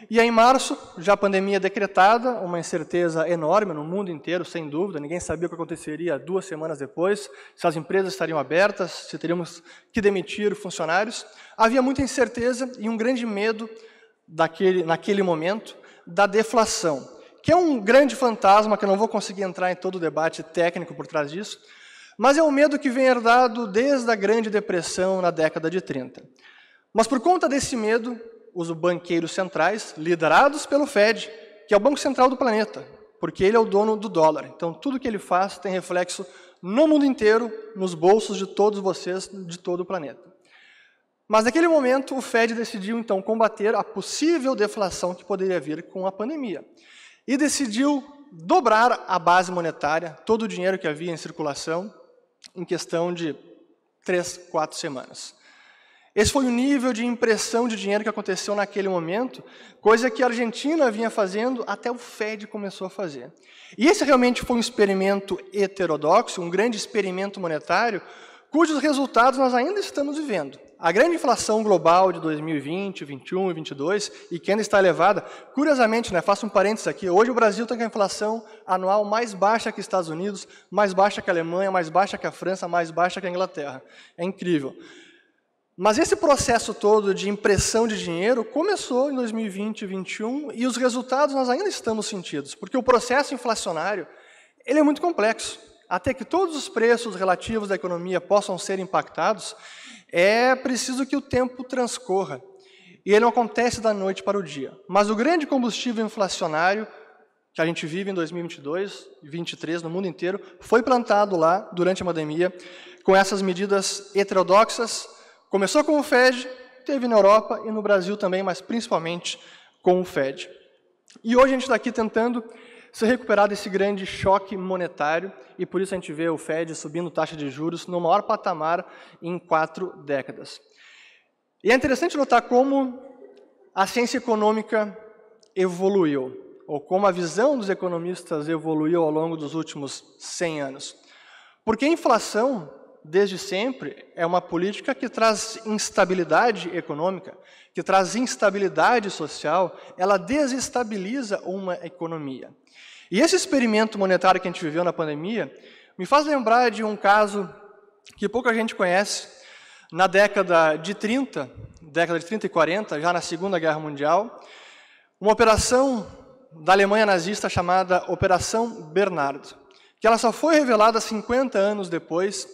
e aí, em março, já a pandemia decretada, uma incerteza enorme no mundo inteiro, sem dúvida, ninguém sabia o que aconteceria 2 semanas depois, se as empresas estariam abertas, se teríamos que demitir funcionários. Havia muita incerteza e um grande medo naquele momento da deflação, que é um grande fantasma, que eu não vou conseguir entrar em todo o debate técnico por trás disso, mas é um medo que vem herdado desde a Grande Depressão na década de 30. Mas por conta desse medo, os banqueiros centrais, liderados pelo Fed, que é o Banco Central do planeta, porque ele é o dono do dólar. Então, tudo que ele faz tem reflexo no mundo inteiro, nos bolsos de todos vocês, de todo o planeta. Mas, naquele momento, o Fed decidiu, então, combater a possível deflação que poderia vir com a pandemia. E decidiu dobrar a base monetária, todo o dinheiro que havia em circulação, em questão de 3, 4 semanas. Esse foi o nível de impressão de dinheiro que aconteceu naquele momento, coisa que a Argentina vinha fazendo, até o Fed começou a fazer. E esse realmente foi um experimento heterodoxo, um grande experimento monetário, cujos resultados nós ainda estamos vivendo. A grande inflação global de 2020, 2021 e 2022, e que ainda está elevada, curiosamente, faço um parênteses aqui, hoje o Brasil tem a inflação anual mais baixa que os Estados Unidos, mais baixa que a Alemanha, mais baixa que a França, mais baixa que a Inglaterra. É incrível. Mas esse processo todo de impressão de dinheiro começou em 2020 e 2021, e os resultados nós ainda estamos sentindo, porque o processo inflacionário ele é muito complexo. Até que todos os preços relativos da economia possam ser impactados, é preciso que o tempo transcorra. E ele não acontece da noite para o dia. Mas o grande combustível inflacionário que a gente vive em 2022 e 2023 no mundo inteiro foi plantado lá durante a pandemia com essas medidas heterodoxas. Começou com o Fed, teve na Europa e no Brasil também, mas principalmente com o Fed. E hoje a gente está aqui tentando se recuperar desse grande choque monetário, e por isso a gente vê o Fed subindo taxa de juros no maior patamar em 4 décadas. E é interessante notar como a ciência econômica evoluiu, ou como a visão dos economistas evoluiu ao longo dos últimos 100 anos. Porque a inflação, desde sempre, é uma política que traz instabilidade econômica, que traz instabilidade social, ela desestabiliza uma economia. E esse experimento monetário que a gente viveu na pandemia me faz lembrar de um caso que pouca gente conhece. Na década de 30, década de 30 e 40, já na Segunda Guerra Mundial, uma operação da Alemanha nazista chamada Operação Bernard, que ela só foi revelada 50 anos depois,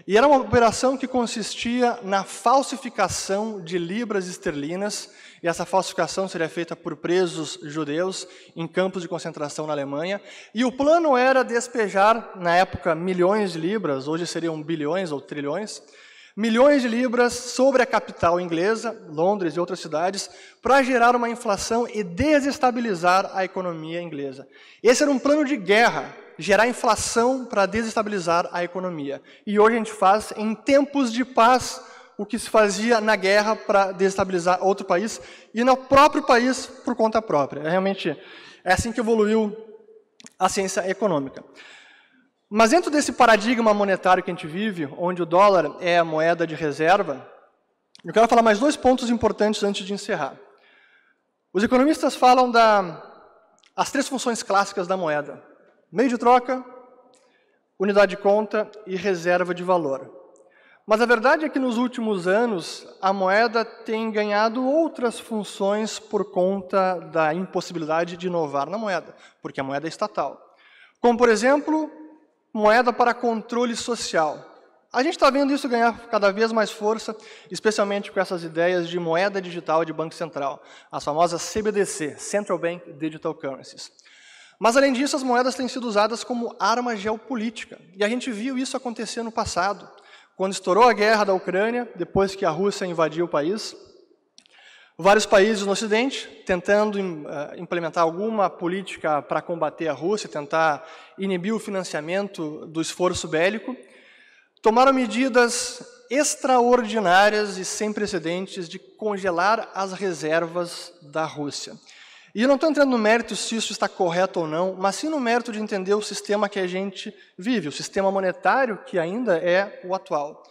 e era uma operação que consistia na falsificação de libras esterlinas, e essa falsificação seria feita por presos judeus em campos de concentração na Alemanha, e o plano era despejar, na época, milhões de libras, hoje seriam bilhões ou trilhões, milhões de libras sobre a capital inglesa, Londres e outras cidades, para gerar uma inflação e desestabilizar a economia inglesa. Esse era um plano de guerra, gerar inflação para desestabilizar a economia. E hoje a gente faz, em tempos de paz, o que se fazia na guerra para desestabilizar outro país e no próprio país por conta própria. Realmente é assim que evoluiu a ciência econômica. Mas dentro desse paradigma monetário que a gente vive, onde o dólar é a moeda de reserva, eu quero falar mais 2 pontos importantes antes de encerrar. Os economistas falam as 3 funções clássicas da moeda: meio de troca, unidade de conta e reserva de valor. Mas a verdade é que nos últimos anos a moeda tem ganhado outras funções por conta da impossibilidade de inovar na moeda, porque a moeda é estatal. Como, por exemplo, moeda para controle social. A gente está vendo isso ganhar cada vez mais força, especialmente com essas ideias de moeda digital de Banco Central, as famosas CBDC, Central Bank Digital Currencies. Mas, além disso, as moedas têm sido usadas como arma geopolítica. E a gente viu isso acontecer no passado, quando estourou a guerra da Ucrânia, depois que a Rússia invadiu o país. Vários países no Ocidente, tentando implementar alguma política para combater a Rússia, tentar inibir o financiamento do esforço bélico, tomaram medidas extraordinárias e sem precedentes de congelar as reservas da Rússia. E eu não estou entrando no mérito se isso está correto ou não, mas sim no mérito de entender o sistema que a gente vive, o sistema monetário que ainda é o atual.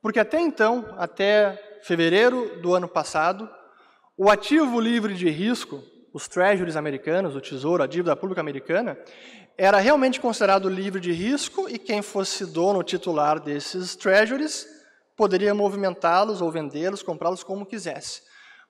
Porque até então, até fevereiro do ano passado, o ativo livre de risco, os treasuries americanos, o tesouro, a dívida pública americana, era realmente considerado livre de risco e quem fosse dono titular desses treasuries poderia movimentá-los ou vendê-los, comprá-los como quisesse.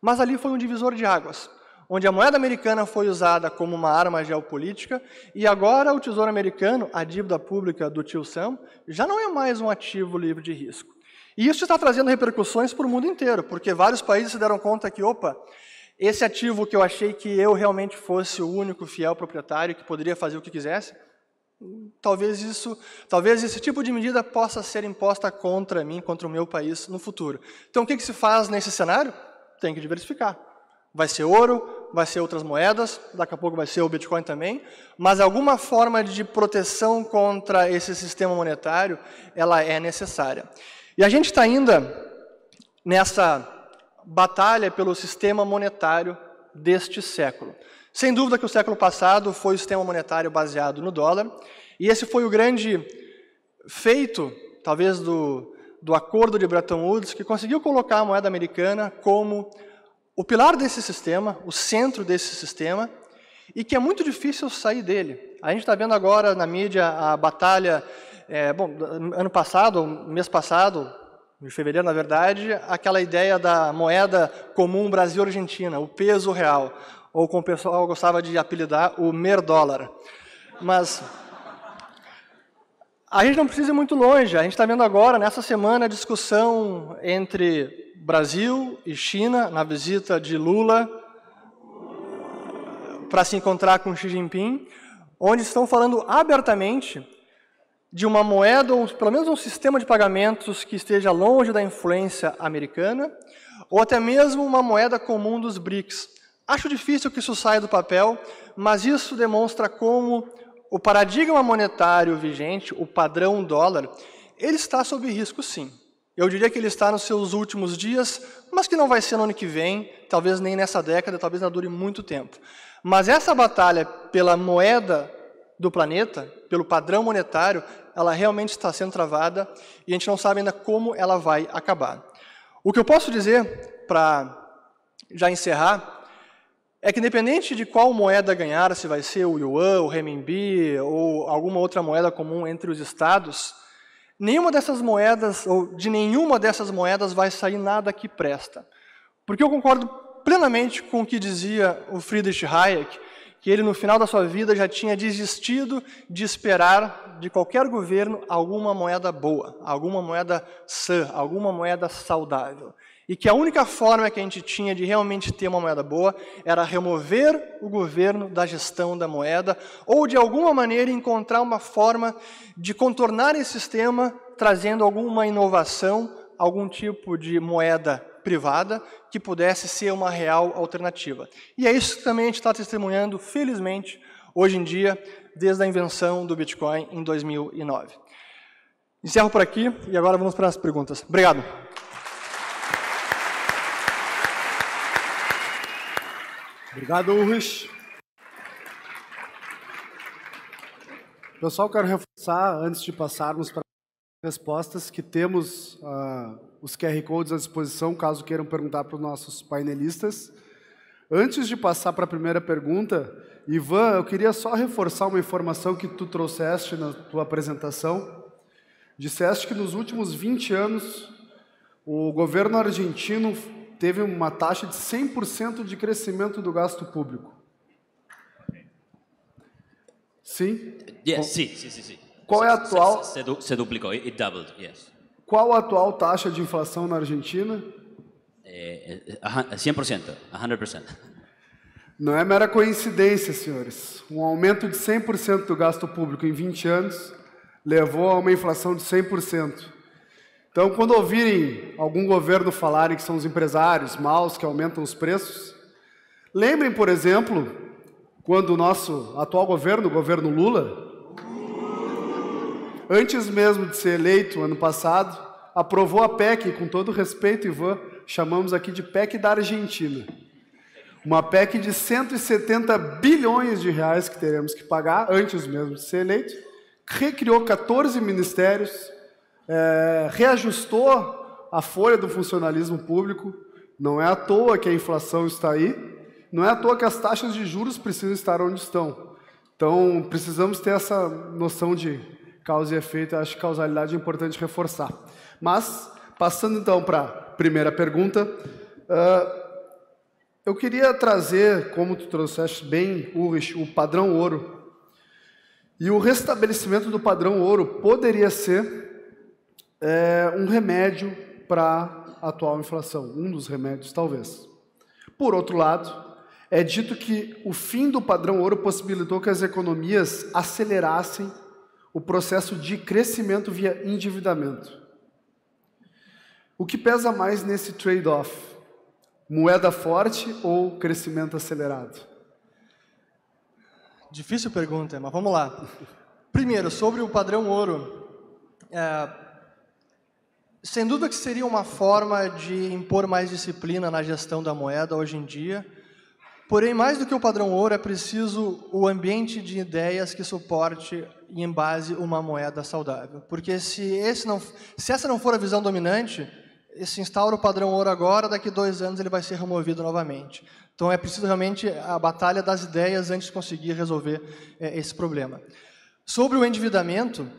Mas ali foi um divisor de águas, onde a moeda americana foi usada como uma arma geopolítica e agora o tesouro americano, a dívida pública do tio Sam, já não é mais um ativo livre de risco. E isso está trazendo repercussões para o mundo inteiro, porque vários países se deram conta que, opa, esse ativo que eu achei que eu realmente fosse o único fiel proprietário que poderia fazer o que quisesse, talvez esse tipo de medida possa ser imposta contra mim, contra o meu país no futuro. Então, o que se faz nesse cenário? Tem que diversificar. Vai ser ouro, vai ser outras moedas, daqui a pouco vai ser o Bitcoin também, mas alguma forma de proteção contra esse sistema monetário, ela é necessária. E a gente está ainda nessa batalha pelo sistema monetário deste século. Sem dúvida que o século passado foi o sistema monetário baseado no dólar, e esse foi o grande feito, talvez, do acordo de Bretton Woods, que conseguiu colocar a moeda americana como o pilar desse sistema, o centro desse sistema, e que é muito difícil sair dele. A gente está vendo agora na mídia a batalha, mês passado, em fevereiro, na verdade, aquela ideia da moeda comum Brasil-Argentina, o peso real, ou como o pessoal gostava de apelidar, o merdólar. Mas a gente não precisa ir muito longe, a gente está vendo agora, nessa semana, a discussão entre Brasil e China, na visita de Lula para se encontrar com Xi Jinping, onde estão falando abertamente de uma moeda, ou pelo menos um sistema de pagamentos que esteja longe da influência americana, ou até mesmo uma moeda comum dos BRICS. Acho difícil que isso saia do papel, mas isso demonstra como o paradigma monetário vigente, o padrão dólar, ele está sob risco, sim. Eu diria que ele está nos seus últimos dias, mas que não vai ser no ano que vem, talvez nem nessa década, talvez não dure muito tempo. Mas essa batalha pela moeda do planeta, pelo padrão monetário, ela realmente está sendo travada e a gente não sabe ainda como ela vai acabar. O que eu posso dizer, para já encerrar, é que independente de qual moeda ganhar, se vai ser o yuan, o renminbi ou alguma outra moeda comum entre os estados, nenhuma dessas moedas, ou de nenhuma dessas moedas vai sair nada que presta. Porque eu concordo plenamente com o que dizia o Friedrich Hayek, que ele, no final da sua vida, já tinha desistido de esperar de qualquer governo alguma moeda boa, alguma moeda sã, alguma moeda saudável. E que a única forma que a gente tinha de realmente ter uma moeda boa era remover o governo da gestão da moeda ou, de alguma maneira, encontrar uma forma de contornar esse sistema, trazendo alguma inovação, algum tipo de moeda privada que pudesse ser uma real alternativa. E é isso que também a gente está testemunhando, felizmente, hoje em dia, desde a invenção do Bitcoin em 2009. Encerro por aqui e agora vamos para as perguntas. Obrigado. Obrigado, Ulrich. Pessoal, quero reforçar, antes de passarmos para as respostas, que temos os QR Codes à disposição, caso queiram perguntar para os nossos painelistas. Antes de passar para a primeira pergunta, Ivan, eu queria só reforçar uma informação que tu trouxeste na tua apresentação. Disseste que nos últimos 20 anos, o governo argentino teve uma taxa de 100% de crescimento do gasto público. Sim? Yes, sim. Qual é a atual... Se duplicou, it doubled, yes. Qual a atual taxa de inflação na Argentina? 100%, 100%. Não é mera coincidência, senhores. Um aumento de 100% do gasto público em 20 anos levou a uma inflação de 100%. Então, quando ouvirem algum governo falarem que são os empresários maus que aumentam os preços, lembrem, por exemplo, quando o nosso atual governo, o governo Lula, antes mesmo de ser eleito, ano passado, aprovou a PEC, com todo respeito, Ivan, chamamos aqui de PEC da Argentina. Uma PEC de 170 bilhões de reais que teremos que pagar, antes mesmo de ser eleito, recriou 14 ministérios, reajustou a folha do funcionalismo público. Não é à toa que a inflação está aí, não é à toa que as taxas de juros precisam estar onde estão. Então, precisamos ter essa noção de causa e efeito. Acho que causalidade é importante reforçar. Mas, passando então para a primeira pergunta, eu queria trazer, como tu trouxeste bem, Ulrich, o padrão ouro. E o restabelecimento do padrão ouro poderia ser um remédio para a atual inflação, um dos remédios, talvez. Por outro lado, é dito que o fim do padrão ouro possibilitou que as economias acelerassem o processo de crescimento via endividamento. O que pesa mais nesse trade-off? Moeda forte ou crescimento acelerado? Difícil pergunta, mas vamos lá. Primeiro, sobre o padrão ouro. Sem dúvida que seria uma forma de impor mais disciplina na gestão da moeda hoje em dia. Porém, mais do que o padrão ouro, é preciso o ambiente de ideias que suporte e embase uma moeda saudável. Porque se essa não for a visão dominante, se instaura o padrão ouro agora, daqui 2 anos ele vai ser removido novamente. Então é preciso realmente a batalha das ideias antes de conseguir resolver esse problema. Sobre o endividamento,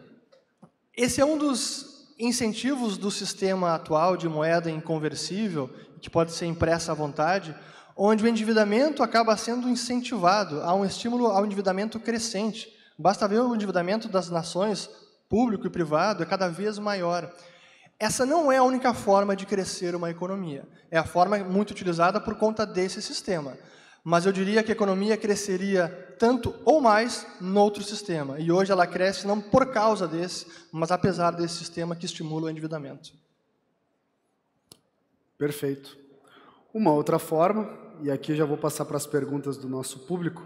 esse é um dos incentivos do sistema atual de moeda inconversível, que pode ser impressa à vontade, onde o endividamento acaba sendo incentivado, há um estímulo ao endividamento crescente. Basta ver o endividamento das nações, público e privado, é cada vez maior. Essa não é a única forma de crescer uma economia. É a forma muito utilizada por conta desse sistema. Mas eu diria que a economia cresceria tanto ou mais no outro sistema. E hoje ela cresce não por causa desse, mas apesar desse sistema que estimula o endividamento. Perfeito. Uma outra forma, e aqui já vou passar para as perguntas do nosso público.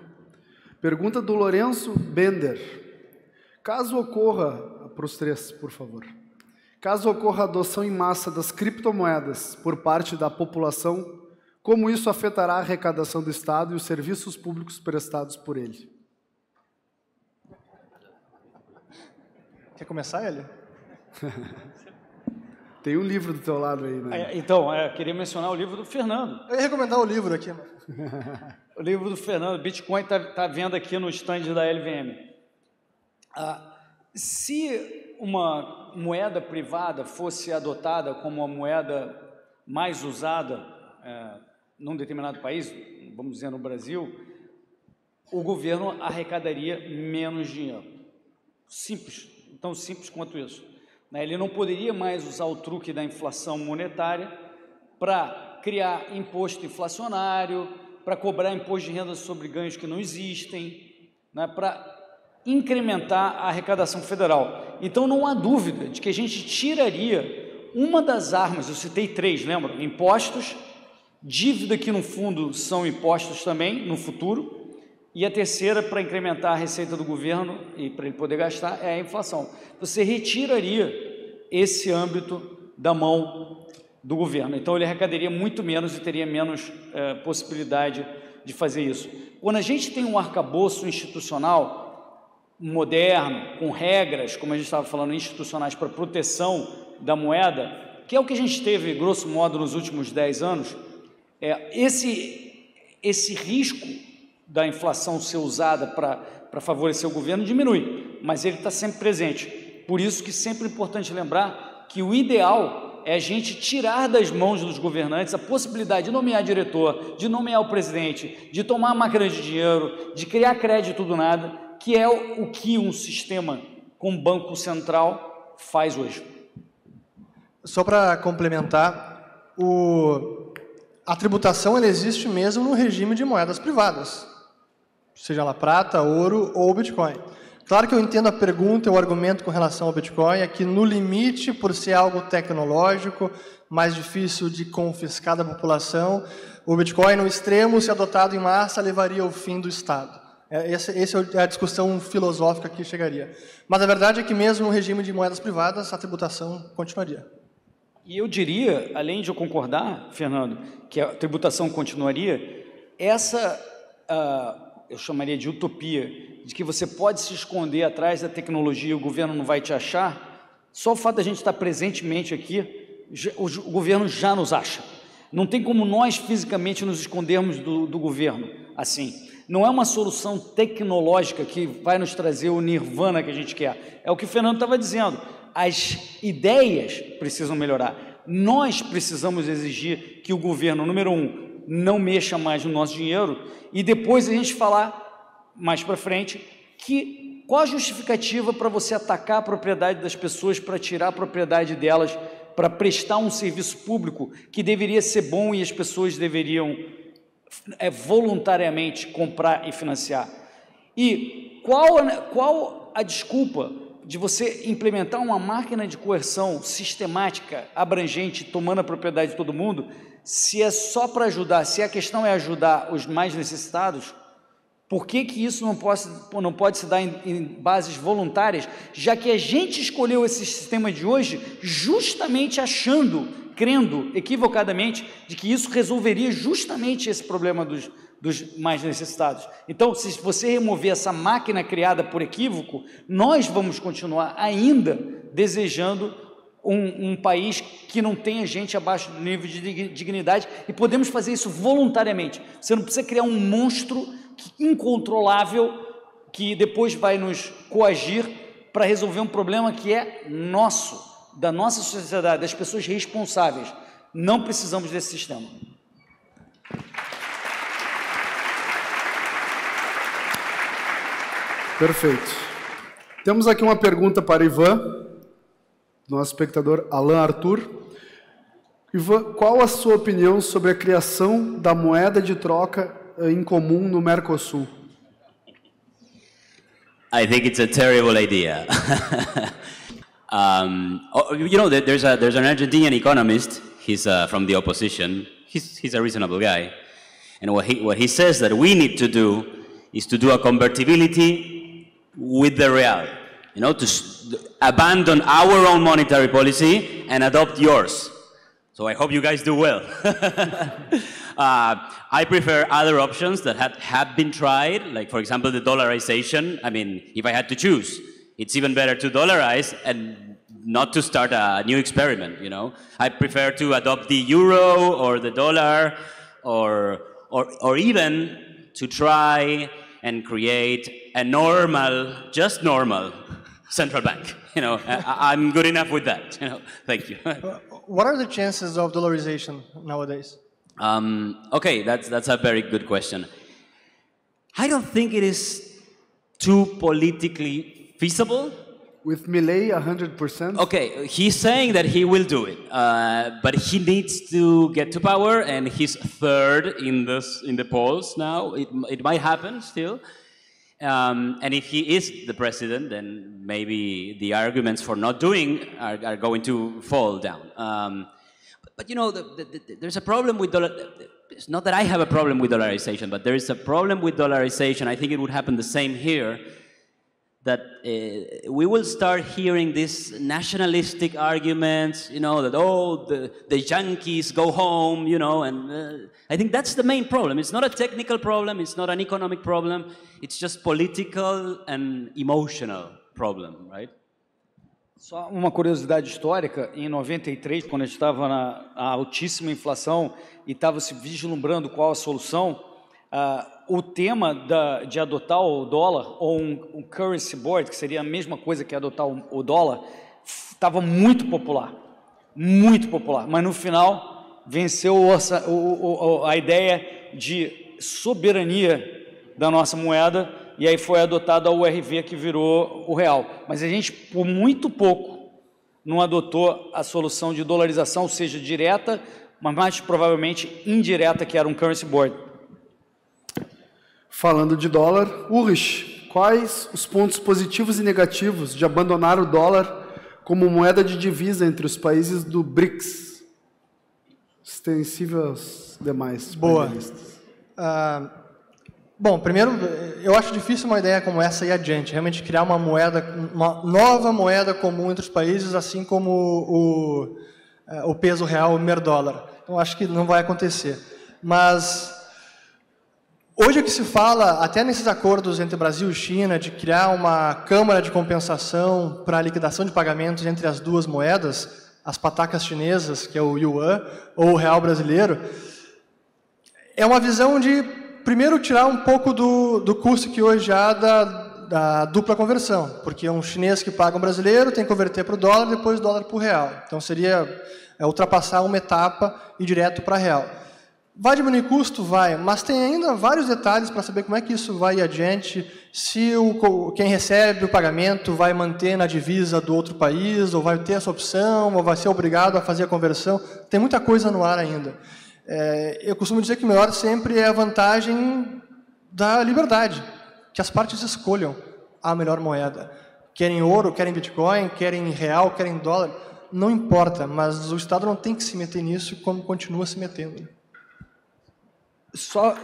Pergunta do Lourenço Bender. Caso ocorra, para os 3, por favor. Caso ocorra a adoção em massa das criptomoedas por parte da população, como isso afetará a arrecadação do Estado e os serviços públicos prestados por ele? Quer começar, Eli? Tem um livro do teu lado aí, né? Então, queria mencionar o livro do Fernando. Eu ia recomendar o livro aqui. O livro do Fernando, Bitcoin, está vendo aqui no stand da LVM. Se uma moeda privada fosse adotada como a moeda mais usada num determinado país, vamos dizer no Brasil, o governo arrecadaria menos dinheiro. Simples, tão simples quanto isso. Ele não poderia mais usar o truque da inflação monetária para criar imposto inflacionário, para cobrar imposto de renda sobre ganhos que não existem, para incrementar a arrecadação federal. Então, não há dúvida de que a gente tiraria uma das armas, eu citei 3, lembra? Impostos, dívida que no fundo são impostos também, no futuro, e a terceira, para incrementar a receita do governo e para ele poder gastar, é a inflação. Você retiraria esse âmbito da mão do governo. Então, ele arrecadaria muito menos e teria menos possibilidade de fazer isso. Quando a gente tem um arcabouço institucional moderno, com regras, como a gente estava falando, institucionais para proteção da moeda, que é o que a gente teve, grosso modo, nos últimos 10 anos, esse risco da inflação ser usada para favorecer o governo diminui, mas ele está sempre presente. Por isso que sempre é importante lembrar que o ideal é a gente tirar das mãos dos governantes a possibilidade de nomear diretor, de nomear o presidente, de tomar a máquina de dinheiro, de criar crédito do nada, que é o que um sistema com banco central faz hoje. Só para complementar, a tributação ela existe mesmo no regime de moedas privadas, seja ela prata, ouro ou Bitcoin. Claro que eu entendo a pergunta e o argumento com relação ao Bitcoin, é que no limite, por ser algo tecnológico, mais difícil de confiscar da população, o Bitcoin no extremo, se adotado em massa, levaria ao fim do Estado. Essa é a discussão filosófica que chegaria. Mas a verdade é que mesmo no regime de moedas privadas, a tributação continuaria. E eu diria, além de eu concordar, Fernando, que a tributação continuaria, eu chamaria de utopia, de que você pode se esconder atrás da tecnologia e o governo não vai te achar, só o fato de a gente estar presentemente aqui, o governo já nos acha. Não tem como nós fisicamente nos escondermos do governo assim. Não é uma solução tecnológica que vai nos trazer o nirvana que a gente quer. É o que o Fernando estava dizendo. As ideias precisam melhorar. Nós precisamos exigir que o governo, número 1, não mexa mais no nosso dinheiro e depois a gente falar mais para frente qual a justificativa para você atacar a propriedade das pessoas, para tirar a propriedade delas, para prestar um serviço público que deveria ser bom e as pessoas deveriam voluntariamente comprar e financiar. E qual a desculpa de você implementar uma máquina de coerção sistemática, abrangente, tomando a propriedade de todo mundo, se é só para ajudar, se a questão é ajudar os mais necessitados, por que isso não pode se dar em bases voluntárias, já que a gente escolheu esse sistema de hoje justamente crendo equivocadamente de que isso resolveria justamente esse problema dos mais necessitados. Então, se você remover essa máquina criada por equívoco, nós vamos continuar ainda desejando um país que não tenha gente abaixo do nível de dignidade e podemos fazer isso voluntariamente. Você não precisa criar um monstro incontrolável que depois vai nos coagir para resolver um problema que é nosso, da nossa sociedade, das pessoas responsáveis. Não precisamos desse sistema. Perfeito. Temos aqui uma pergunta para Ivan, nosso espectador Alan Arthur. Ivan, qual a sua opinião sobre a criação da moeda de troca em comum no Mercosul? I think it's a terrible idea. There's an Argentinian economist. He's from the opposition. He's a reasonable guy, and what he says that we need to do is to do a convertibility with the real. To abandon our own monetary policy and adopt yours. So I hope you guys do well. I prefer other options that have been tried, like, for example, the dollarization. I mean, if I had to choose, it's even better to dollarize and not to start a new experiment, I prefer to adopt the euro or the dollar or even to try and create a just normal central bank. I'm good enough with that. Thank you. What are the chances of dollarization nowadays? Okay, that's a very good question. I don't think it is too politically feasible. With Milei, 100%. Okay, he's saying that he will do it, but he needs to get to power, and he's third in the polls now. It might happen still, and if he is the president, then maybe the arguments for not doing are going to fall down. But you know, there's a problem with it's not that I have a problem with dollarization, but there is a problem with dollarization. I think it would happen the same here. That we will start hearing these nationalistic arguments, you know, that, oh, the Yankees go home, you know, and I think that's the main problem. It's not a technical problem, it's not an economic problem, it's just political and emotional problem, right? Só uma curiosidade histórica, em 93, quando a gente estava na altíssima inflação e estava se vislumbrando qual a solução, o tema de adotar o dólar, ou um currency board, que seria a mesma coisa que adotar o dólar, estava muito popular, mas no final venceu a ideia de soberania da nossa moeda, e aí foi adotada a URV, que virou o real. Mas a gente, por muito pouco, não adotou a solução de dolarização, seja direta, mas mais provavelmente indireta, que era um currency board. Falando de dólar, Ulrich, quais os pontos positivos e negativos de abandonar o dólar como moeda de divisa entre os países do BRICS, extensível aos demais painelistas? Bom, primeiro, eu acho difícil uma ideia como essa ir adiante, realmente criar uma nova moeda comum entre os países, assim como o peso real, o primeiro dólar. Então, acho que não vai acontecer. Mas hoje o que se fala, até nesses acordos entre Brasil e China, de criar uma câmara de compensação para a liquidação de pagamentos entre as duas moedas, as patacas chinesas, que é o yuan, ou o real brasileiro, é uma visão de, primeiro, tirar um pouco do custo que hoje há da dupla conversão, porque um chinês que paga um brasileiro tem que converter para o dólar, depois o dólar para o real. Então, seria ultrapassar uma etapa e ir direto para real. Vai diminuir custo? Vai, mas tem ainda vários detalhes para saber como é que isso vai adiante, se quem recebe o pagamento vai manter na divisa do outro país, ou vai ter essa opção, ou vai ser obrigado a fazer a conversão. Tem muita coisa no ar ainda. Eu costumo dizer que o melhor sempre é a vantagem da liberdade, que as partes escolham a melhor moeda. Querem ouro, querem Bitcoin, querem real, querem dólar, não importa, mas o Estado não tem que se meter nisso como continua se metendo. Só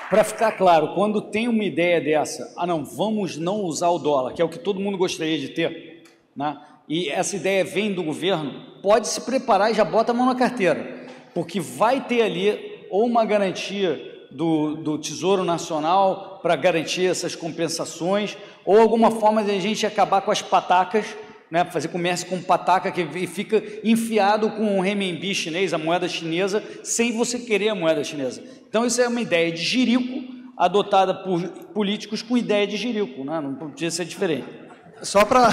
para ficar claro, quando tem uma ideia dessa, vamos não usar o dólar, que é o que todo mundo gostaria de ter, né? E essa ideia vem do governo, pode se preparar e já bota a mão na carteira, porque vai ter ali ou uma garantia do Tesouro Nacional para garantir essas compensações, ou alguma forma de a gente acabar com as patacas, né, fazer comércio com pataca que fica enfiado com o renminbi chinês, a moeda chinesa, sem você querer a moeda chinesa. Então, isso é uma ideia de jirico adotada por políticos com ideia de jirico, né? Não podia ser diferente. Só para...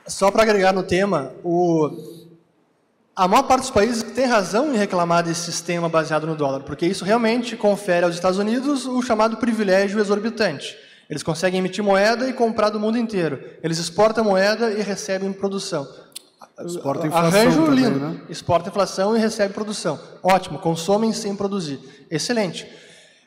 Só para agregar no tema, a maior parte dos países tem razão em reclamar desse sistema baseado no dólar, porque isso realmente confere aos Estados Unidos o chamado privilégio exorbitante. Eles conseguem emitir moeda e comprar do mundo inteiro. Eles exportam moeda e recebem produção. Exporta inflação Arranjo também, lindo. né? Exporta inflação e recebe produção. Ótimo, consomem sem produzir. Excelente.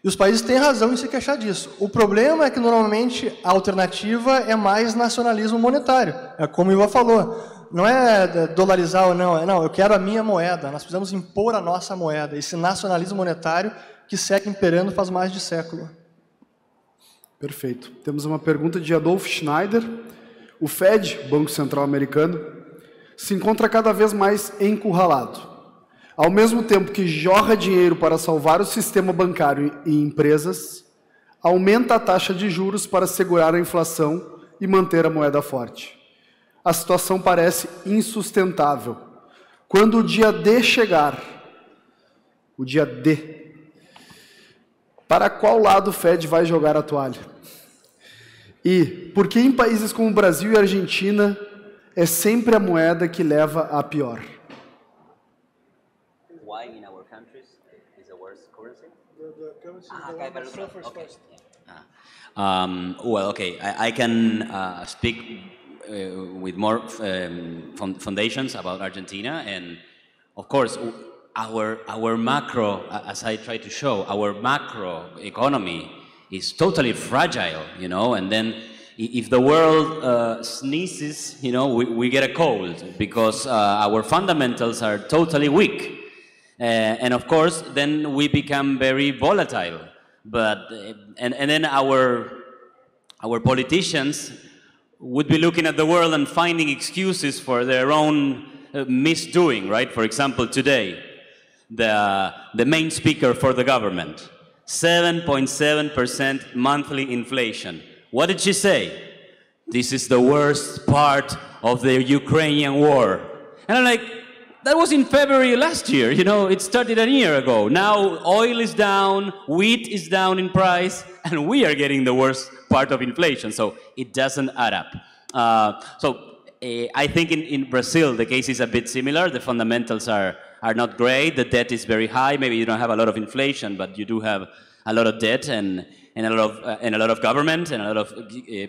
E os países têm razão em se queixar disso. O problema é que, normalmente, a alternativa é mais nacionalismo monetário. É como o Ivan falou. Não é dolarizar ou não, eu quero a minha moeda, nós precisamos impor a nossa moeda, esse nacionalismo monetário que segue imperando faz mais de século. Perfeito. Temos uma pergunta de Adolf Schneider. O Fed, Banco Central Americano, se encontra cada vez mais encurralado. Ao mesmo tempo que jorra dinheiro para salvar o sistema bancário e empresas, aumenta a taxa de juros para segurar a inflação e manter a moeda forte. A situação parece insustentável. Quando o dia D chegar, o dia D, para qual lado o Fed vai jogar a toalha? E por que em países como Brasil e Argentina é sempre a moeda que leva a pior? Why in our countries is the worst currency? The currency Okay. Well, okay, I can speak with more foundations about Argentina, and of course, our macro, as I try to show, our macro economy is totally fragile, you know, and then if the world sneezes, you know, we get a cold because our fundamentals are totally weak. And of course, then we become very volatile. But and then our politicians would be looking at the world and finding excuses for their own misdoing, right? For example, today, the main speaker for the government, 7.7% monthly inflation. What did she say? This is the worst part of the Ukrainian war. And I'm like, that was in February last year, you know, it started a year ago. Now oil is down, wheat is down in price, and we are getting the worst part of inflation, so it doesn't add up. I think in Brazil, the case is a bit similar. The fundamentals are not great, the debt is very high, maybe you don't have a lot of inflation, but you do have a lot of debt and a lot of government and a lot of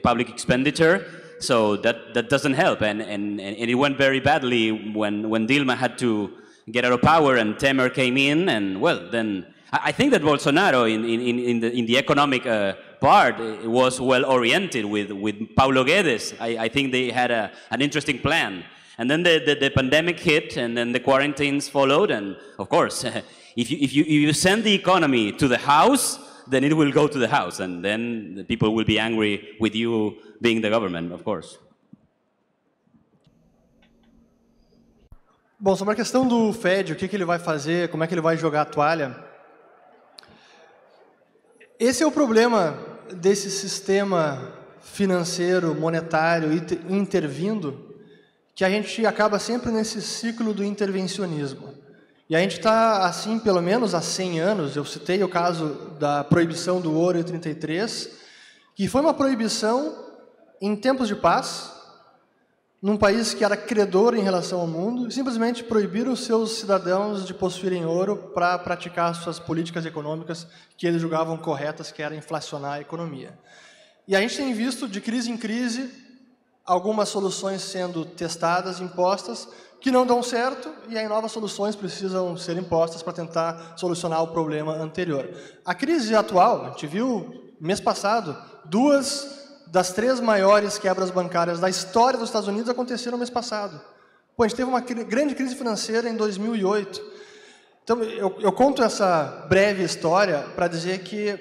public expenditure. So that doesn't help, and it went very badly when Dilma had to get out of power and Temer came in, and well, then I think that Bolsonaro in the economic part was well oriented with Paulo Guedes. I think they had an interesting plan, and then the pandemic hit, and then the quarantines followed, and of course, if you send the economy to the house, then it will go to the house, and then the people will be angry with you being the government, of course. Bom, sobre a questão do Fed, o que ele vai fazer, como é que ele vai jogar a toalha, esse é o problema desse sistema financeiro, monetário, intervindo, que a gente acaba sempre nesse ciclo do intervencionismo. E a gente está assim, pelo menos há 100 anos, eu citei o caso da proibição do ouro em 33, que foi uma proibição em tempos de paz, num país que era credor em relação ao mundo, e simplesmente proibiram os seus cidadãos de possuírem ouro para praticar suas políticas econômicas que eles julgavam corretas, que era inflacionar a economia. E a gente tem visto, de crise em crise, algumas soluções sendo testadas, impostas, que não dão certo, e aí novas soluções precisam ser impostas para tentar solucionar o problema anterior. A crise atual, a gente viu mês passado, 2 das 3 maiores quebras bancárias da história dos Estados Unidos aconteceram mês passado. Pô, a gente teve uma grande crise financeira em 2008. Então, eu conto essa breve história para dizer que,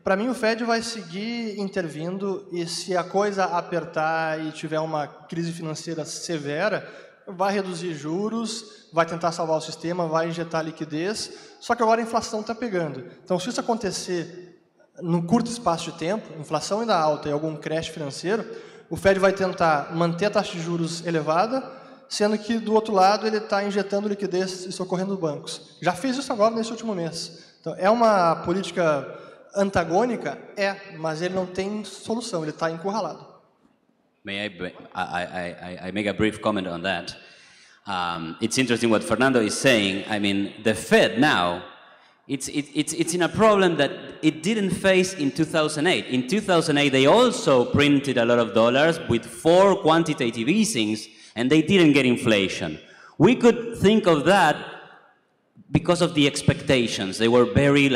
para mim, o Fed vai seguir intervindo, e se a coisa apertar e tiver uma crise financeira severa, vai reduzir juros, vai tentar salvar o sistema, vai injetar liquidez, só que agora a inflação está pegando. Então, se isso acontecer num curto espaço de tempo, inflação ainda alta e algum crash financeiro, o Fed vai tentar manter a taxa de juros elevada, sendo que, do outro lado, ele está injetando liquidez e socorrendo os bancos. Já fez isso agora, nesse último mês. Então, é uma política antagônica? É, mas ele não tem solução, ele está encurralado. May I make a brief comment on that? It's interesting what Fernando is saying. I mean, the Fed now, it's in a problem that it didn't face in 2008. In 2008, they also printed a lot of dollars with 4 quantitative easings, and they didn't get inflation. We could think of that because of the expectations. They were very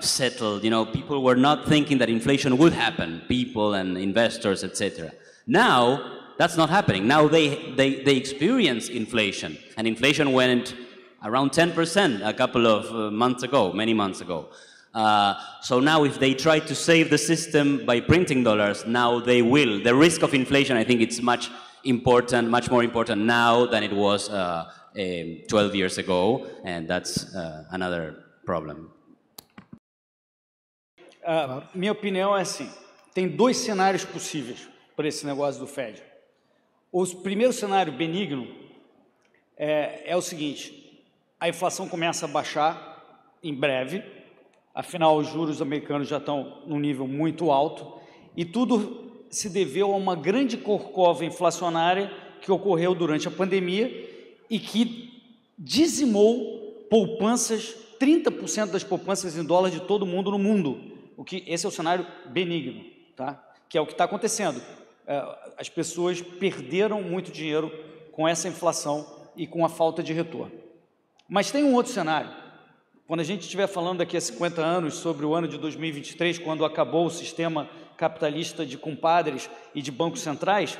settled. You know, people were not thinking that inflation would happen. People and investors, etc. Now, that's not happening. Now they experience inflation, and inflation went around 10% a couple of months ago, many months ago. So now if they try to save the system by printing dollars, now they will. The risk of inflation, I think it's much more important now than it was 12 years ago, and that's another problem. Minha opinião é assim, tem 2 cenários possíveis para esse negócio do Fed. O primeiro cenário benigno é o seguinte: a inflação começa a baixar em breve, afinal os juros americanos já estão num nível muito alto, e tudo se deveu a uma grande corcova inflacionária que ocorreu durante a pandemia e que dizimou poupanças, 30% das poupanças em dólar de todo mundo no mundo. Esse é o cenário benigno, tá? Que é o que está acontecendo. As pessoas perderam muito dinheiro com essa inflação e com a falta de retorno. Mas tem um outro cenário. Quando a gente estiver falando daqui a 50 anos sobre o ano de 2023, quando acabou o sistema capitalista de compadres e de bancos centrais,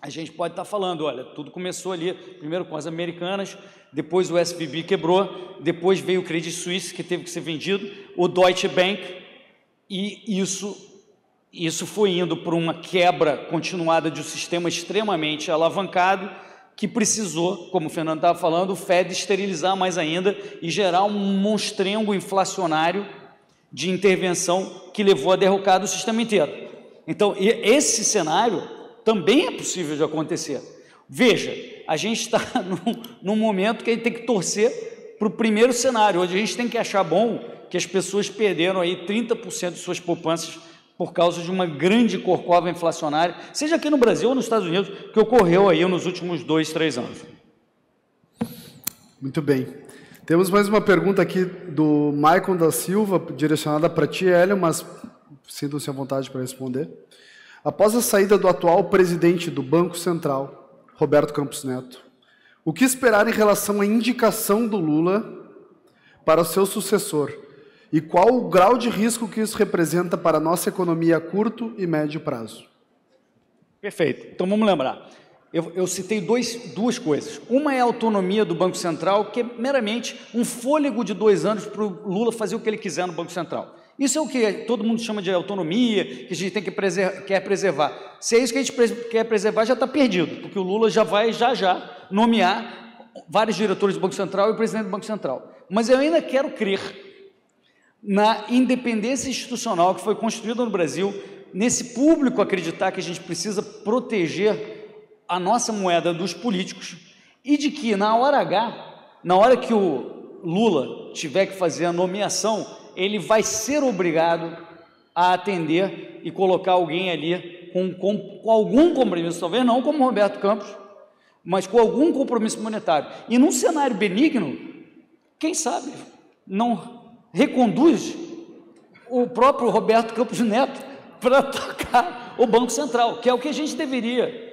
a gente pode estar falando, olha, tudo começou ali, primeiro com as americanas, depois o SVB quebrou, depois veio o Credit Suisse, que teve que ser vendido, o Deutsche Bank, e isso foi indo por uma quebra continuada de um sistema extremamente alavancado, que precisou, como o Fernando estava falando, o Fed esterilizar mais ainda e gerar um monstrengo inflacionário de intervenção que levou à derrocada do sistema inteiro. Então, esse cenário também é possível de acontecer. Veja, a gente está num momento que a gente tem que torcer para o primeiro cenário, onde a gente tem que achar bom que as pessoas perderam aí 30% de suas poupanças por causa de uma grande corcova inflacionária, seja aqui no Brasil ou nos Estados Unidos, que ocorreu aí nos últimos 2, 3 anos. Muito bem. Temos mais uma pergunta aqui do Maicon da Silva, direcionada para ti, Hélio, mas sintam-se à vontade para responder. Após a saída do atual presidente do Banco Central, Roberto Campos Neto, o que esperar em relação à indicação do Lula para o seu sucessor? E qual o grau de risco que isso representa para a nossa economia a curto e médio prazo? Perfeito. Então, vamos lembrar. Eu citei duas coisas. Uma é a autonomia do Banco Central, que é meramente um fôlego de 2 anos para o Lula fazer o que ele quiser no Banco Central. Isso é o que todo mundo chama de autonomia, que a gente tem que quer preservar. Se é isso que a gente quer preservar, já está perdido, porque o Lula já vai, já, nomear vários diretores do Banco Central e o presidente do Banco Central. Mas eu ainda quero crer na independência institucional que foi construída no Brasil, nesse público acreditar que a gente precisa proteger a nossa moeda dos políticos e de que na hora H, na hora que o Lula tiver que fazer a nomeação, ele vai ser obrigado a atender e colocar alguém ali com algum compromisso, talvez não como Roberto Campos, mas com algum compromisso monetário. E num cenário benigno, quem sabe não reconduz o próprio Roberto Campos Neto para tocar o Banco Central, que é o que a gente deveria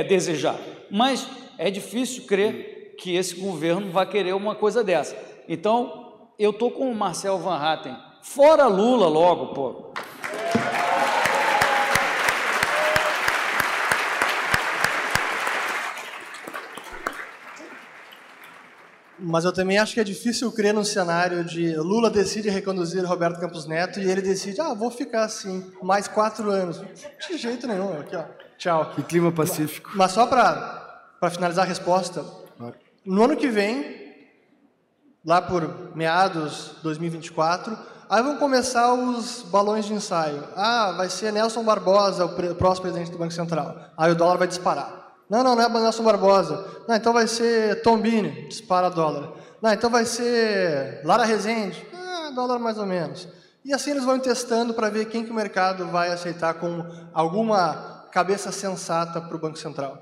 desejar. Mas é difícil crer que esse governo vai querer uma coisa dessa. Então, eu estou com o Marcel Van Hatten. Fora Lula logo, pô. Mas eu também acho que é difícil crer no cenário de Lula decide reconduzir Roberto Campos Neto e ele decide, vou ficar assim, mais 4 anos. De jeito nenhum, aqui ó, tchau. Que clima pacífico. Mas só para finalizar a resposta, no ano que vem, lá por meados de 2024, aí vão começar os balões de ensaio. Vai ser Nelson Barbosa, o próximo presidente do Banco Central. Aí o dólar vai disparar. Não é Nelson Barbosa. Não, então vai ser Tom Bini, dispara dólar. Não, então vai ser Lara Rezende, dólar mais ou menos. E assim eles vão testando para ver quem que o mercado vai aceitar com alguma cabeça sensata para o Banco Central.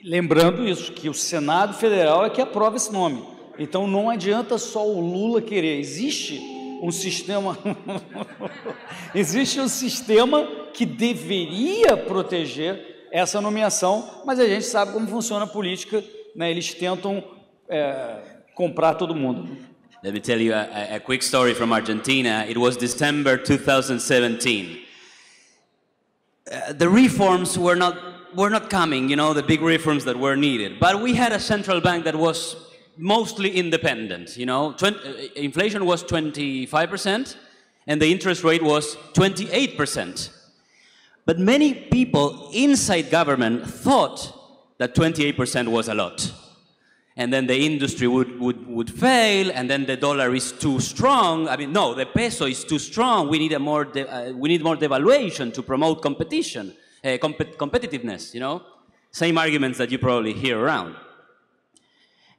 Lembrando isso, que o Senado Federal é que aprova esse nome. Então não adianta só o Lula querer. Existe um sistema que deveria proteger essa nomeação, mas a gente sabe como funciona a política, né? Eles tentam comprar todo mundo. Let me tell you a quick story from Argentina. It was December 2017. The reforms were not coming, the big reforms that were needed. But we had a central bank that was mostly independent. Inflation was 25%, and the interest rate was 28%. But many people inside government thought that 28% was a lot. And then the industry would fail, and then the dollar is too strong. I mean, no, the peso is too strong. We need more devaluation to promote competition, competitiveness, Same arguments that you probably hear around.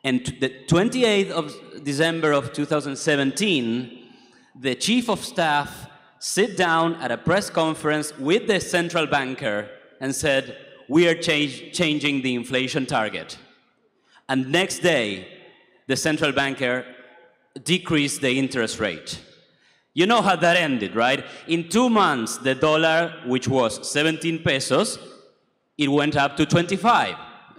And the 28th of December of 2017, the chief of staff sit down at a press conference with the central banker and said, we are changing the inflation target. And next day, the central banker decreased the interest rate. You know how that ended, right? In 2 months, the dollar, which was 17 pesos, it went up to 25,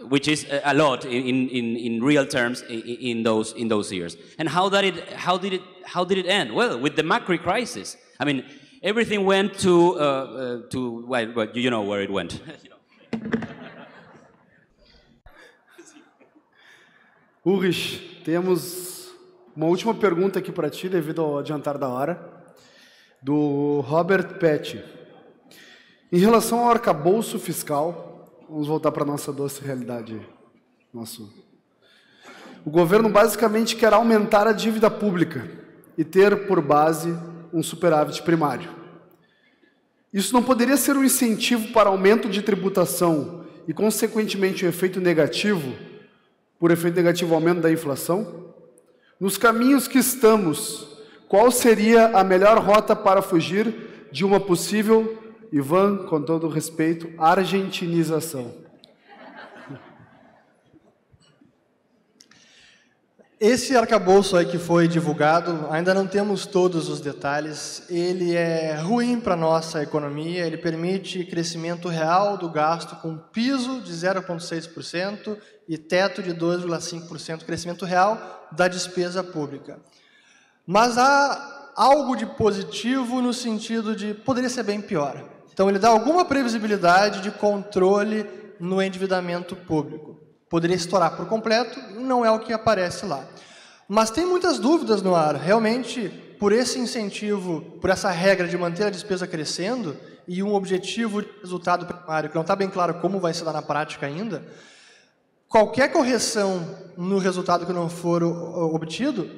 which is a lot in real terms in those years. And how did it end? Well, with the macro crisis. I mean, everything went to well, you know where it went. Ulrich, temos uma última pergunta aqui para ti, devido ao adiantar da hora, do Robert Petty. Em relação ao arcabouço fiscal, vamos voltar para a nossa doce realidade. O governo basicamente quer aumentar a dívida pública e ter por base um superávit primário. Isso não poderia ser um incentivo para aumento de tributação e, consequentemente, um efeito negativo, por efeito negativo, aumento da inflação? Nos caminhos que estamos, qual seria a melhor rota para fugir de uma possível, Ivan, com todo respeito, argentinização? Esse arcabouço aí que foi divulgado, ainda não temos todos os detalhes. Ele é ruim para a nossa economia, ele permite crescimento real do gasto com piso de 0,6% e teto de 2,5%, crescimento real da despesa pública. Mas há algo de positivo no sentido de poderia ser bem pior. Então ele dá alguma previsibilidade de controle no endividamento público. Poderia estourar por completo, não é o que aparece lá. Mas tem muitas dúvidas no ar. Realmente, por esse incentivo, por essa regra de manter a despesa crescendo e um objetivo de resultado primário, que não está bem claro como vai se dar na prática ainda, qualquer correção no resultado que não for obtido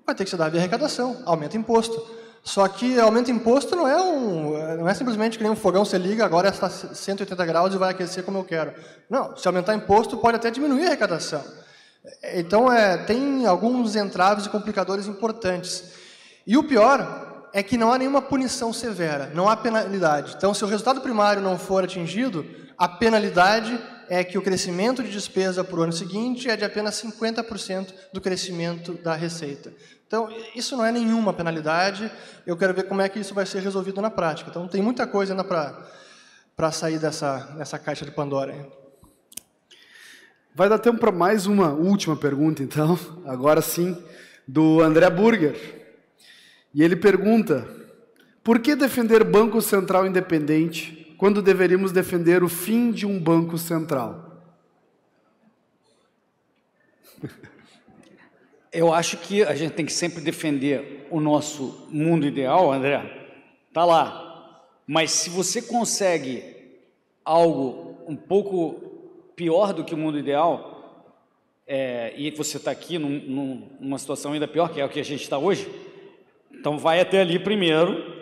vai ter que se dar via arrecadação, aumenta imposto. Só que aumento de imposto não é simplesmente que nem um fogão você liga, agora está 180 graus e vai aquecer como eu quero. Não, se aumentar imposto pode até diminuir a arrecadação. Então, tem alguns entraves e complicadores importantes. E o pior é que não há nenhuma punição severa, não há penalidade. Então, se o resultado primário não for atingido, a penalidade é que o crescimento de despesa para o ano seguinte é de apenas 50% do crescimento da receita. Então, isso não é nenhuma penalidade, eu quero ver como é que isso vai ser resolvido na prática. Então, tem muita coisa ainda para sair dessa caixa de Pandora. Vai dar tempo para mais uma última pergunta, então, agora sim, do André Burger. E ele pergunta, por que defender Banco Central independente quando deveríamos defender o fim de um Banco Central? Eu acho que a gente tem que sempre defender o nosso mundo ideal, André, tá lá. Mas se você consegue algo um pouco pior do que o mundo ideal, e você está aqui numa situação ainda pior, que é o que a gente está hoje, então vai até ali primeiro,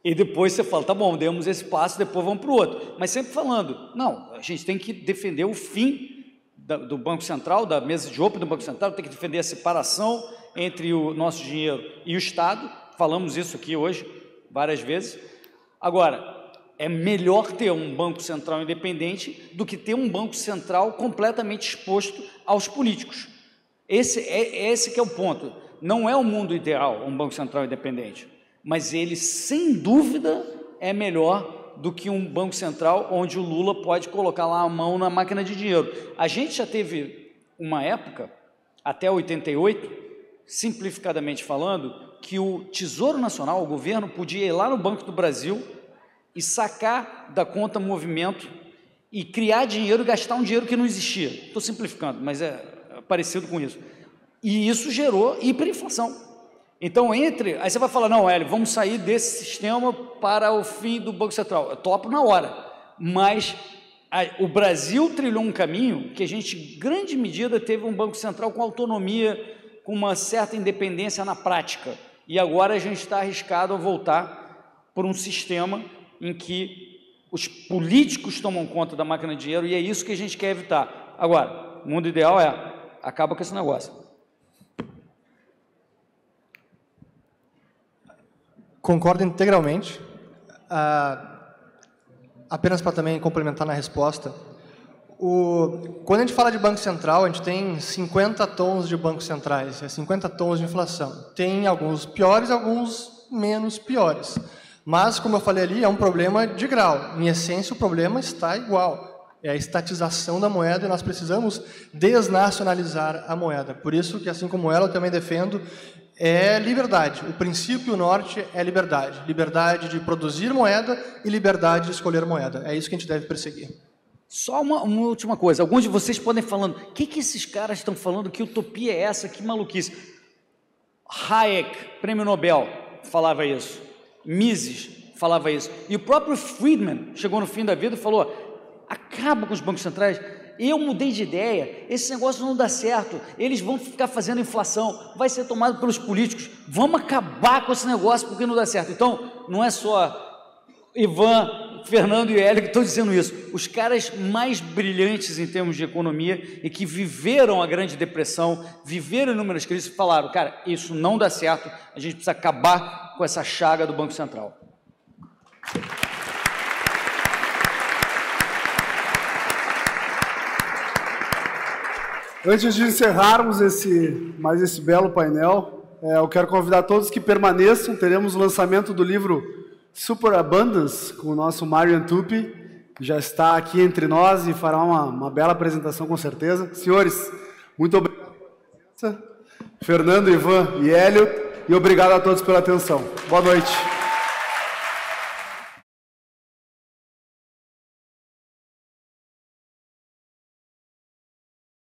e depois você fala, tá bom, demos esse passo, depois vamos para o outro. Mas sempre falando, não, a gente tem que defender o fim do Banco Central, da mesa de roupa do Banco Central, tem que defender a separação entre o nosso dinheiro e o Estado, falamos isso aqui hoje várias vezes. Agora, é melhor ter um Banco Central independente do que ter um Banco Central completamente exposto aos políticos. Esse que é o ponto. Não é o mundo ideal, um Banco Central independente, mas ele, sem dúvida, é melhor do que um Banco Central onde o Lula pode colocar lá a mão na máquina de dinheiro. A gente já teve uma época, até 88, simplificadamente falando, que o Tesouro Nacional, o governo, podia ir lá no Banco do Brasil e sacar da conta movimento e criar dinheiro e gastar um dinheiro que não existia. Estou simplificando, mas é parecido com isso. E isso gerou hiperinflação. Então, aí você vai falar, não, Hélio, vamos sair desse sistema para o fim do Banco Central. Eu topo na hora, mas o Brasil trilhou um caminho que a gente, em grande medida, teve um Banco Central com autonomia, com uma certa independência na prática. E agora a gente está arriscado a voltar por um sistema em que os políticos tomam conta da máquina de dinheiro, e é isso que a gente quer evitar. Agora, o mundo ideal acaba com esse negócio. Concordo integralmente. Apenas para também complementar na resposta, quando a gente fala de Banco Central, a gente tem 50 tons de bancos centrais, 50 tons de inflação. Tem alguns piores, alguns menos piores. Mas, como eu falei ali, é um problema de grau. Em essência, o problema está igual. É a estatização da moeda e nós precisamos desnacionalizar a moeda. Por isso que, assim como ela, eu também defendo liberdade. O princípio norte é liberdade. Liberdade de produzir moeda e liberdade de escolher moeda. É isso que a gente deve perseguir. Só uma última coisa. Alguns de vocês podem falando, o que esses caras estão falando? Que utopia é essa? Que maluquice. Hayek, prêmio Nobel, falava isso. Mises falava isso. E o próprio Friedman chegou no fim da vida e falou, acaba com os bancos centrais. Eu mudei de ideia, esse negócio não dá certo, eles vão ficar fazendo inflação, vai ser tomado pelos políticos, vamos acabar com esse negócio porque não dá certo. Então, não é só Ivan, Fernando e Hélio que estão dizendo isso, os caras mais brilhantes em termos de economia e que viveram a Grande Depressão, viveram inúmeras crises, falaram, cara, isso não dá certo, a gente precisa acabar com essa chaga do Banco Central. Antes de encerrarmos mais esse belo painel, eu quero convidar todos que permaneçam. Teremos o lançamento do livro Superabundance com o nosso Marian Tupy, que já está aqui entre nós e fará uma bela apresentação com certeza. Senhores, muito obrigado pela presença. Fernando, Ivan e Hélio, e obrigado a todos pela atenção. Boa noite.